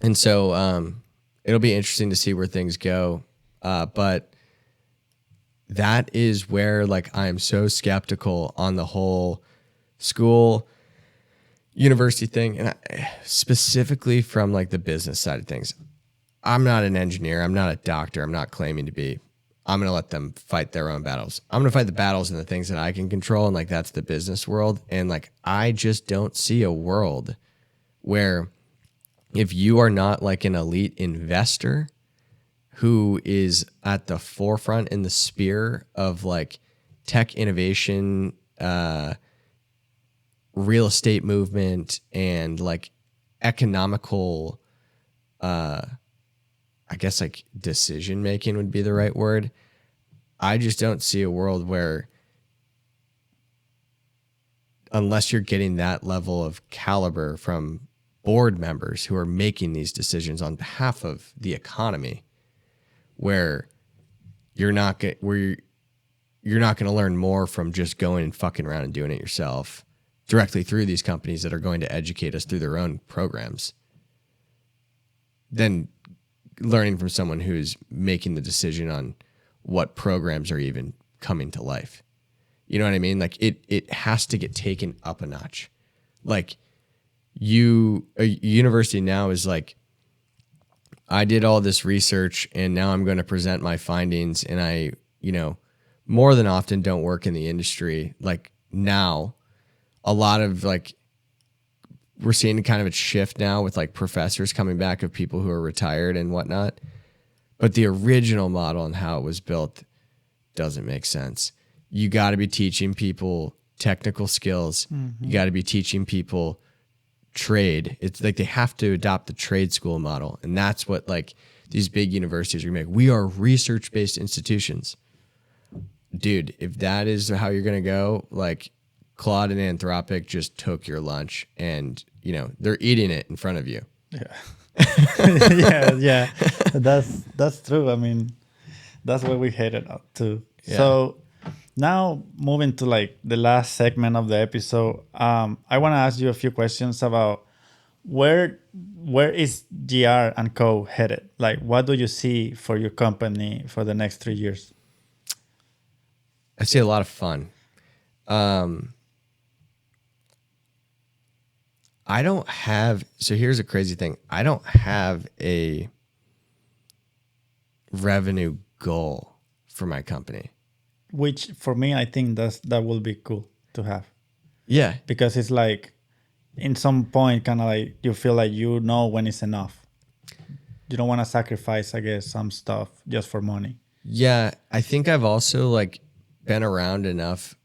And so it'll be interesting to see where things go. But that is where like I'm so skeptical on the whole school university thing. And specifically from like the business side of things. I'm not an engineer. I'm not a doctor. I'm not claiming to be. I'm going to let them fight their own battles. I'm going to fight the battles and the things that I can control. And like, that's the business world. And like, I just don't see a world where if you are not like an elite investor who is at the forefront in the spear of like tech innovation, real estate movement, and like economical, I guess like decision making would be the right word. I just don't see a world where, unless you're getting that level of caliber from board members who are making these decisions on behalf of the economy, where you're not going to learn more from just going and fucking around and doing it yourself directly through these companies that are going to educate us through their own programs, than learning from someone who's making the decision on what programs are even coming to life. You know what I mean? Like it has to get taken up a notch. Like a university now is like, I did all this research and now I'm going to present my findings, and I, more than often don't work in the industry. Like now, a lot of like, we're seeing kind of a shift now with like professors coming back of people who are retired and whatnot. But the original model and how it was built doesn't make sense. You got to be teaching people technical skills. You got to be teaching people trade. It's like they have to adopt the trade school model. And that's what like these big universities are making. We are research-based institutions. Dude, if that is how you're going to go, like Claude and Anthropic just took your lunch and, you know, they're eating it in front of you. Yeah. yeah. That's true. I mean, that's what we hated too. Yeah. So now moving to like the last segment of the episode, I want to ask you a few questions about where is Giard Co headed? Like, what do you see for your company for the next 3 years? I see a lot of fun. I don't have, so here's a crazy thing. I don't have a revenue goal for my company. Which for me, I think that will be cool to have. Yeah. Because it's like, in some point, kind of like you feel like you know when it's enough. You don't want to sacrifice, I guess, some stuff just for money. Yeah. I think I've also like been around enough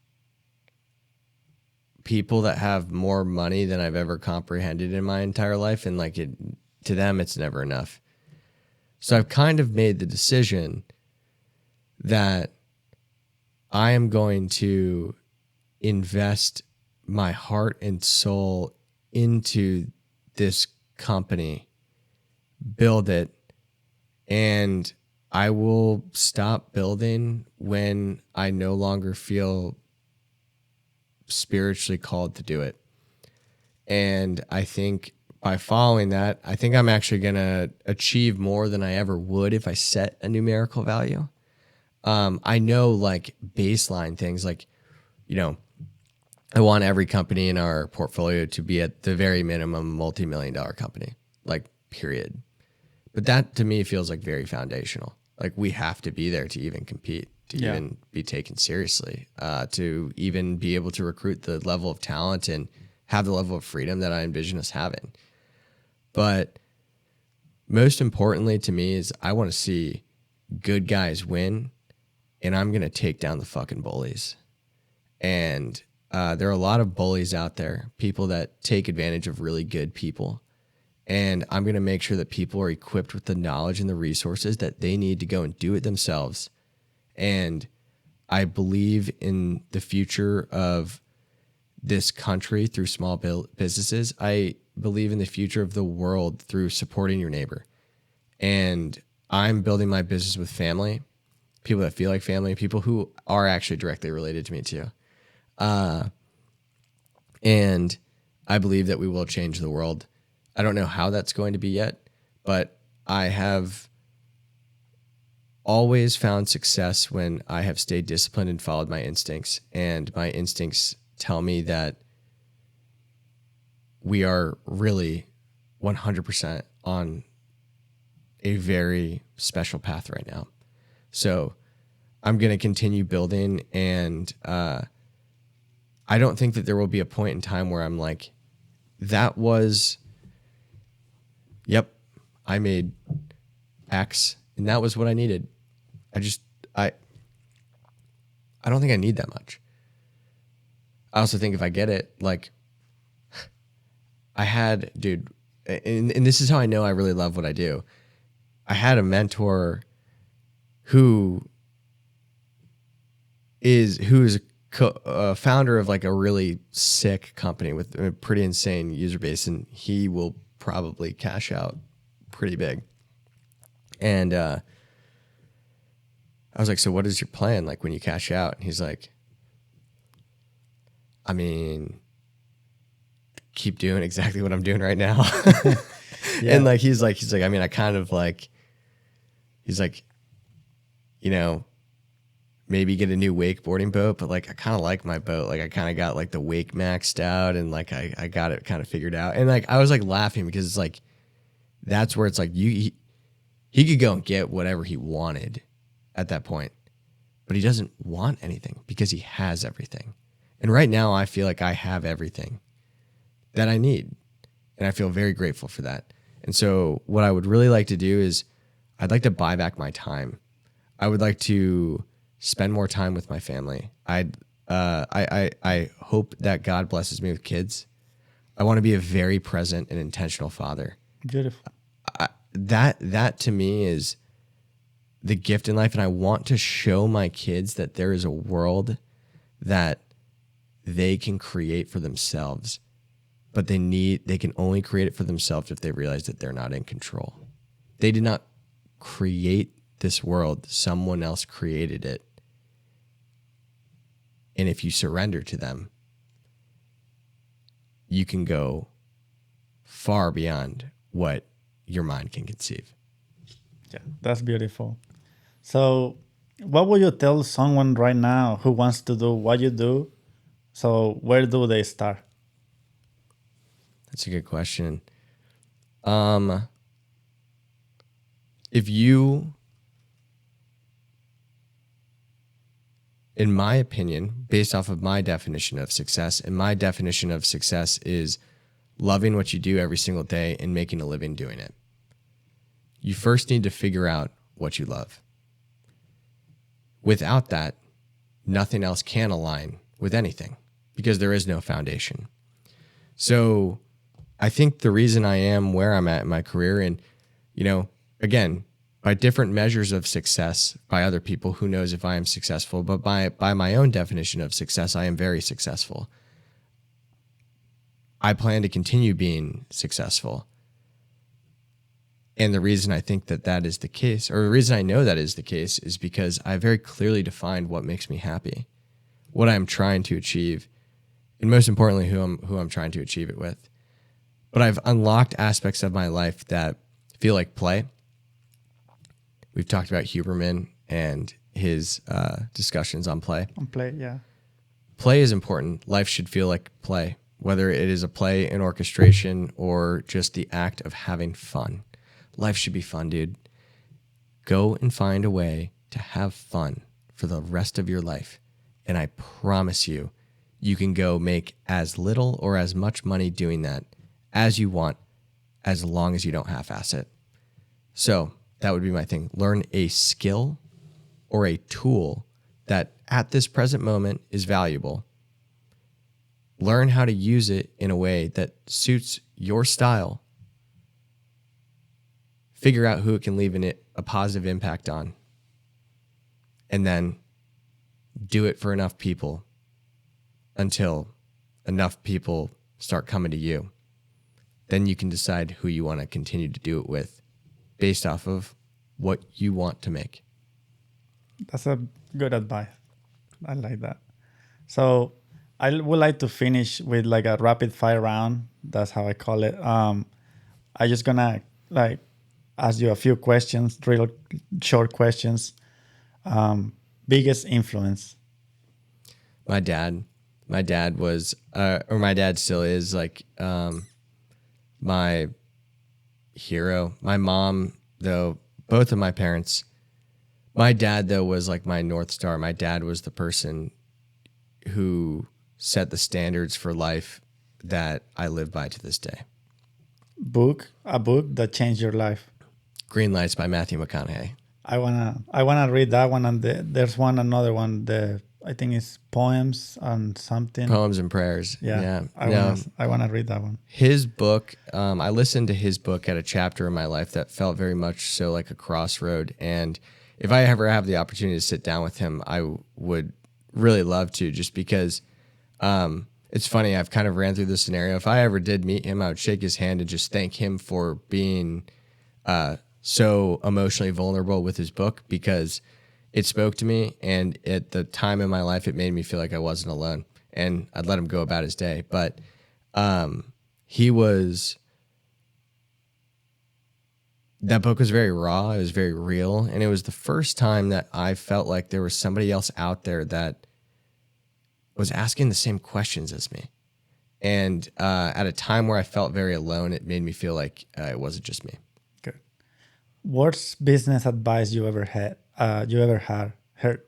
people that have more money than I've ever comprehended in my entire life. And like to them, it's never enough. So I've kind of made the decision that I am going to invest my heart and soul into this company, build it, and I will stop building when I no longer feel spiritually called to do it. And I think by following that, I think I'm actually going to achieve more than I ever would if I set a numerical value. I know like baseline things like, you know, I want every company in our portfolio to be at the very minimum multi-million-dollar company, like period. But that to me feels like very foundational. Like we have to be there to even compete, to even be taken seriously, to even be able to recruit the level of talent and have the level of freedom that I envision us having. But most importantly to me is I want to see good guys win, and I'm going to take down the fucking bullies. And there are a lot of bullies out there, people that take advantage of really good people. And I'm going to make sure that people are equipped with the knowledge and the resources that they need to go and do it themselves. And I believe in the future of this country through small businesses. I believe in the future of the world through supporting your neighbor. And I'm building my business with family, people that feel like family, people who are actually directly related to me too. And I believe that we will change the world. I don't know how that's going to be yet, but I have always found success when I have stayed disciplined and followed my instincts. And my instincts tell me that we are really 100% on a very special path right now. So I'm going to continue building, and I don't think that there will be a point in time where I'm like, that was, yep, I made X and that was what I needed. I don't think I need that much. I also think if I get it, like I had, dude, and this is how I know I really love what I do. I had a mentor who is a founder of like a really sick company with a pretty insane user base, and he will probably cash out pretty big. And I was like, so what is your plan like when you cash out? And he's like, I mean, keep doing exactly what I'm doing right now. Yeah. And like he's like, I mean, I kind of like, he's like, you know, maybe get a new wakeboarding boat, but like I kind of like my boat. Like I kind of got like the wake maxed out, and like I got it kind of figured out. And like I was like laughing because it's like that's where it's like he could go and get whatever he wanted at that point, but he doesn't want anything because he has everything. And right now I feel like I have everything that I need, and I feel very grateful for that. And so what I would really like to do is I'd like to buy back my time. I would like to spend more time with my family. I hope that God blesses me with kids, I want to be a very present and intentional father. Beautiful. That to me is the gift in life. And I want to show my kids that there is a world that they can create for themselves, but they can only create it for themselves if they realize that they're not in control. They did not create this world. Someone else created it. And if you surrender to them, you can go far beyond what your mind can conceive. Yeah, that's beautiful. So, what would you tell someone right now who wants to do what you do? So, where do they start? That's a good question. If you, in my opinion, based off of my definition of success, and my definition of success is loving what you do every single day and making a living doing it. You first need to figure out what you love. Without that, nothing else can align with anything because there is no foundation. So I think the reason I am where I'm at in my career, and, again, by different measures of success by other people, who knows if I am successful, but by my own definition of success, I am very successful. I plan to continue being successful. And the reason I think that is the case, or the reason I know that is the case, is because I very clearly defined what makes me happy, what I'm trying to achieve, and most importantly, who I'm trying to achieve it with. But I've unlocked aspects of my life that feel like play. We've talked about Huberman and his discussions on play. On play, yeah. Play is important. Life should feel like play, whether it is a play in orchestration or just the act of having fun. Life should be fun, dude. Go and find a way to have fun for the rest of your life. And I promise you, you can go make as little or as much money doing that as you want, as long as you don't half-ass it. So that would be my thing. Learn a skill or a tool that at this present moment is valuable. Learn how to use it in a way that suits your style. Figure out who it can leave a positive impact on. And then do it for enough people until enough people start coming to you. Then you can decide who you want to continue to do it with based off of what you want to make. That's a good advice. I like that. So I would like to finish with like a rapid fire round. That's how I call it. I just gonna ask you a few questions, real short questions. Biggest influence? My dad. My dad was, or my dad still is, my hero. My mom, though, both of my parents. My dad, though, was like my North Star. My dad was the person who set the standards for life that I live by to this day. A book that changed your life? Green Lights by Matthew McConaughey. I wanna read that one, and there's another one. I think it's Poems and something. Poems and Prayers. Yeah. I wanna read that one. His book. I listened to his book at a chapter in my life that felt very much so like a crossroad. And if I ever have the opportunity to sit down with him, I would really love to. Just because it's funny. I've kind of ran through this scenario. If I ever did meet him, I would shake his hand and just thank him for being so emotionally vulnerable with his book, because it spoke to me, and at the time in my life, it made me feel like I wasn't alone, and I'd let him go about his day. But that book was very raw. It was very real. And it was the first time that I felt like there was somebody else out there that was asking the same questions as me. And at a time where I felt very alone, it made me feel like it wasn't just me. Good. Worst business advice you ever had? Heard?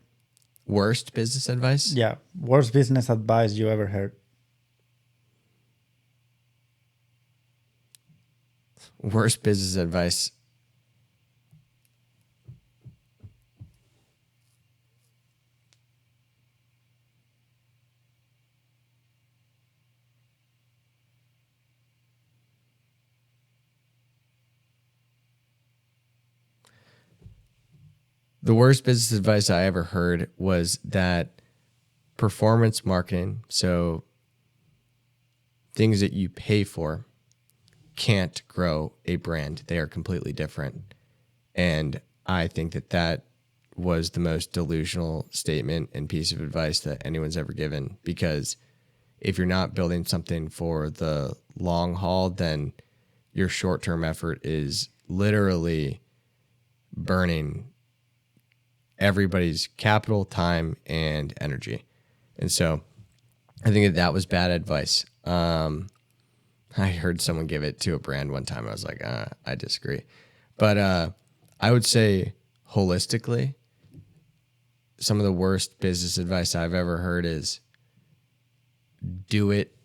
Worst business advice? Yeah. Worst business advice you ever heard? Worst business advice. The worst business advice I ever heard was that performance marketing, so things that you pay for, can't grow a brand. They are completely different. And I think that that was the most delusional statement and piece of advice that anyone's ever given, because if you're not building something for the long haul, then your short-term effort is literally burning everybody's capital, time, and energy. And so I think that that was bad advice. I heard someone give it to a brand one time. I was like, I disagree. But I would say holistically, some of the worst business advice I've ever heard is do it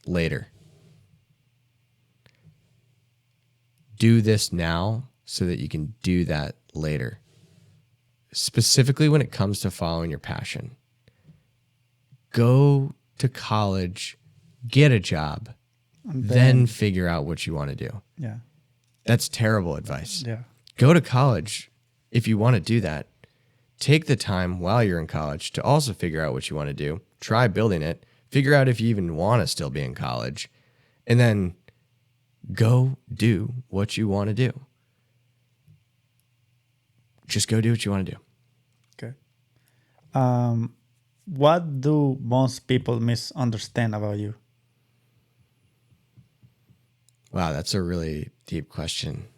later. Do this now so that you can do that later. Specifically when it comes to following your passion. Go to college, get a job, then figure out what you want to do. Yeah. That's terrible advice. Yeah. Go to college if you want to do that. Take the time while you're in college to also figure out what you want to do. Try building it. Figure out if you even want to still be in college. And then go do what you want to do. Just go do what you want to do. Okay. What do most people misunderstand about you? Wow, that's a really deep question.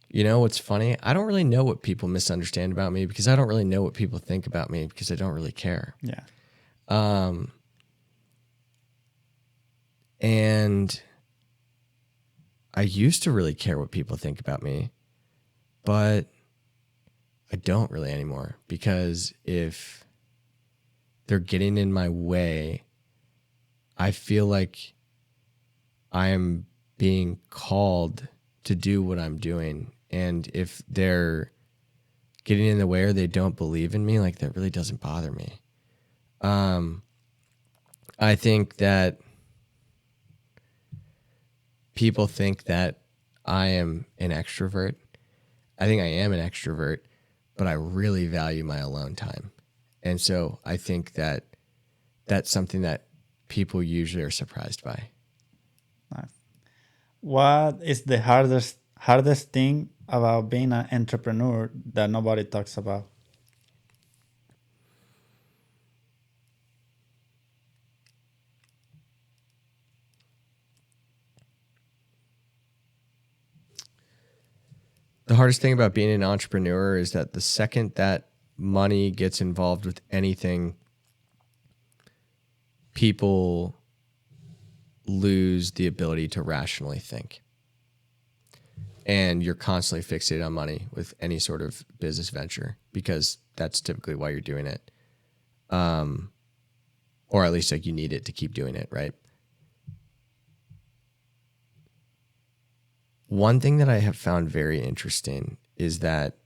You know what's funny? I don't really know what people misunderstand about me because I don't really know what people think about me because I don't really care. Yeah. And I used to really care what people think about me, but I don't really anymore, because if they're getting in my way, I feel like I am being called to do what I'm doing. And if they're getting in the way or they don't believe in me, like, that really doesn't bother me. I think that people think that I am an extrovert. I think I am an extrovert, but I really value my alone time. And so I think that that's something that people usually are surprised by. Nice. What is the hardest thing about being an entrepreneur that nobody talks about? The hardest thing about being an entrepreneur is that the second that money gets involved with anything, people lose the ability to rationally think. And you're constantly fixated on money with any sort of business venture, because that's typically why you're doing it. Or at least, like, you need it to keep doing it, right? One thing that I have found very interesting is that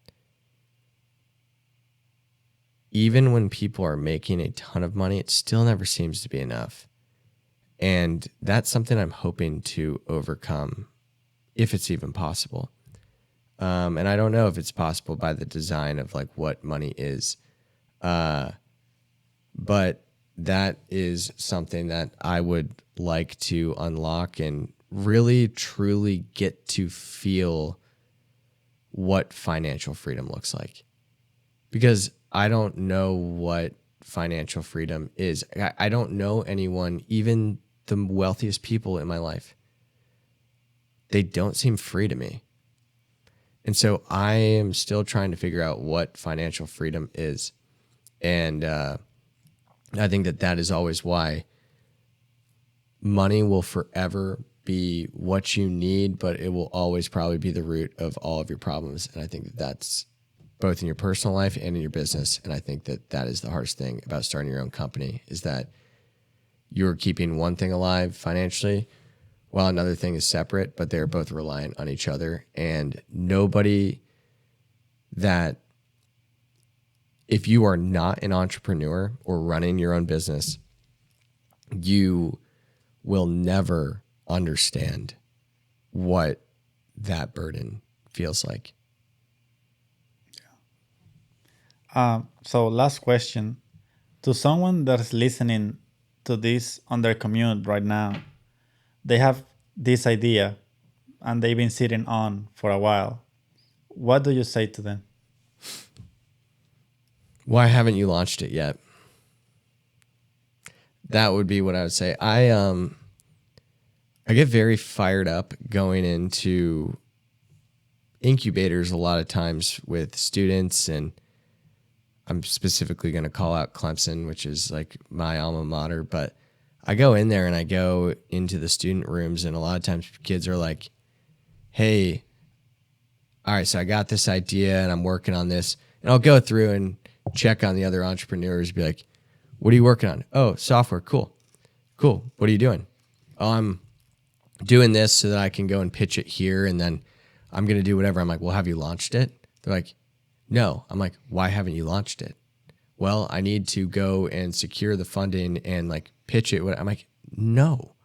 even when people are making a ton of money, it still never seems to be enough. And that's something I'm hoping to overcome, if it's even possible. And I don't know if it's possible by the design of, like, what money is. But that is something that I would like to unlock and really truly get to feel what financial freedom looks like. Because I don't know what financial freedom is. I don't know anyone, even the wealthiest people in my life. They don't seem free to me. And so I am still trying to figure out what financial freedom is. And I think that that is always why money will forever be what you need, but it will always probably be the root of all of your problems. And I think that that's both in your personal life and in your business. And I think that that is the hardest thing about starting your own company, is that you're keeping one thing alive financially while another thing is separate, but they're both reliant on each other. And nobody that, if you are not an entrepreneur or running your own business, you will never understand what that burden feels like. So last question. To someone that's listening to this on their commute right now, they have this idea and they've been sitting on for a while. What do you say to them? Why haven't you launched it yet? That would be what I would say. I get very fired up going into incubators a lot of times with students, and I'm specifically going to call out Clemson, which is like my alma mater, but I go in there and I go into the student rooms, and a lot of times kids are like, hey, all right, so I got this idea and I'm working on this, and I'll go through and check on the other entrepreneurs, be like, what are you working on? Oh, software. Cool. What are you doing? Oh, I'm doing this so that I can go and pitch it here, and then I'm going to do whatever. I'm like, well, have you launched it? They're like, no. I'm like, why haven't you launched it? Well, I need to go and secure the funding and like pitch it. I'm like, no,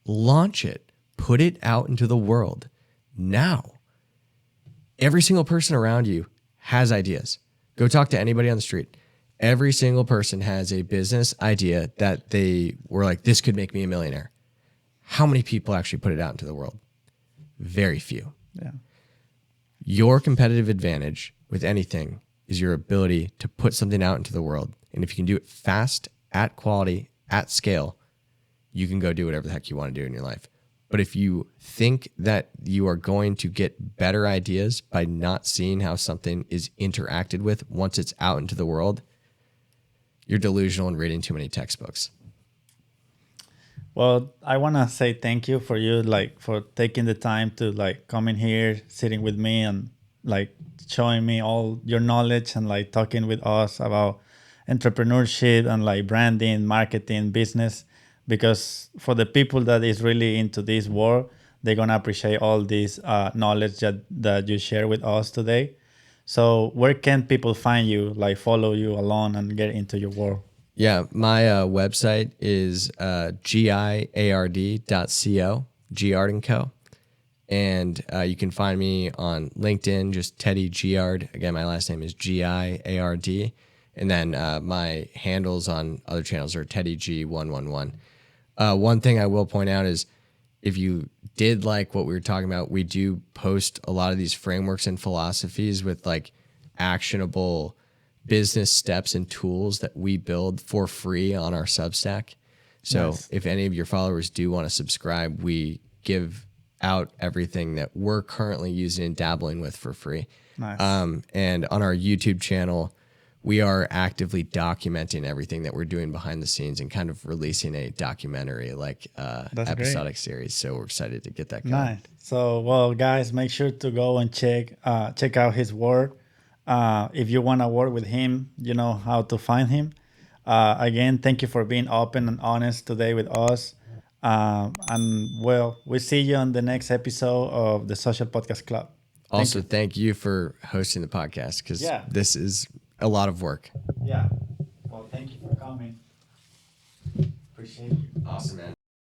launch it, put it out into the world now. Every single person around you has ideas. Go talk to anybody on the street. Every single person has a business idea that they were like, this could make me a millionaire. How many people actually put it out into the world? Very few. Yeah. Your competitive advantage with anything is your ability to put something out into the world. And if you can do it fast, at quality, at scale, you can go do whatever the heck you want to do in your life. But if you think that you are going to get better ideas by not seeing how something is interacted with once it's out into the world, you're delusional and reading too many textbooks. Well, I want to say thank you for you, like, for taking the time to like come in here, sitting with me and like showing me all your knowledge and like talking with us about entrepreneurship and like branding, marketing, business. Because for the people that is really into this world, they're going to appreciate all this knowledge that you share with us today. So where can people find you, like follow you along and get into your world? Yeah, my website is giard.co, Giard Co. And you can find me on LinkedIn, just Teddy Giard. Again, my last name is Giard. And then my handles on other channels are TeddyG111. One thing I will point out is if you did like what we were talking about, we do post a lot of these frameworks and philosophies with like actionable business steps and tools that we build for free on our Substack. So nice. If any of your followers do want to subscribe, we give out everything that we're currently using and dabbling with for free. Nice. And on our YouTube channel, we are actively documenting everything that we're doing behind the scenes and kind of releasing a documentary like episodic series. So we're excited to get that going. Nice. So, well, guys, make sure to go and check out his work. If you want to work with him, you know how to find him. Again, thank you for being open and honest today with us. And well, we'll see you on the next episode of the Social Podcast Club. Also, thank you for hosting the podcast because this is a lot of work. Yeah. Well, thank you for coming. Appreciate you. Awesome, man.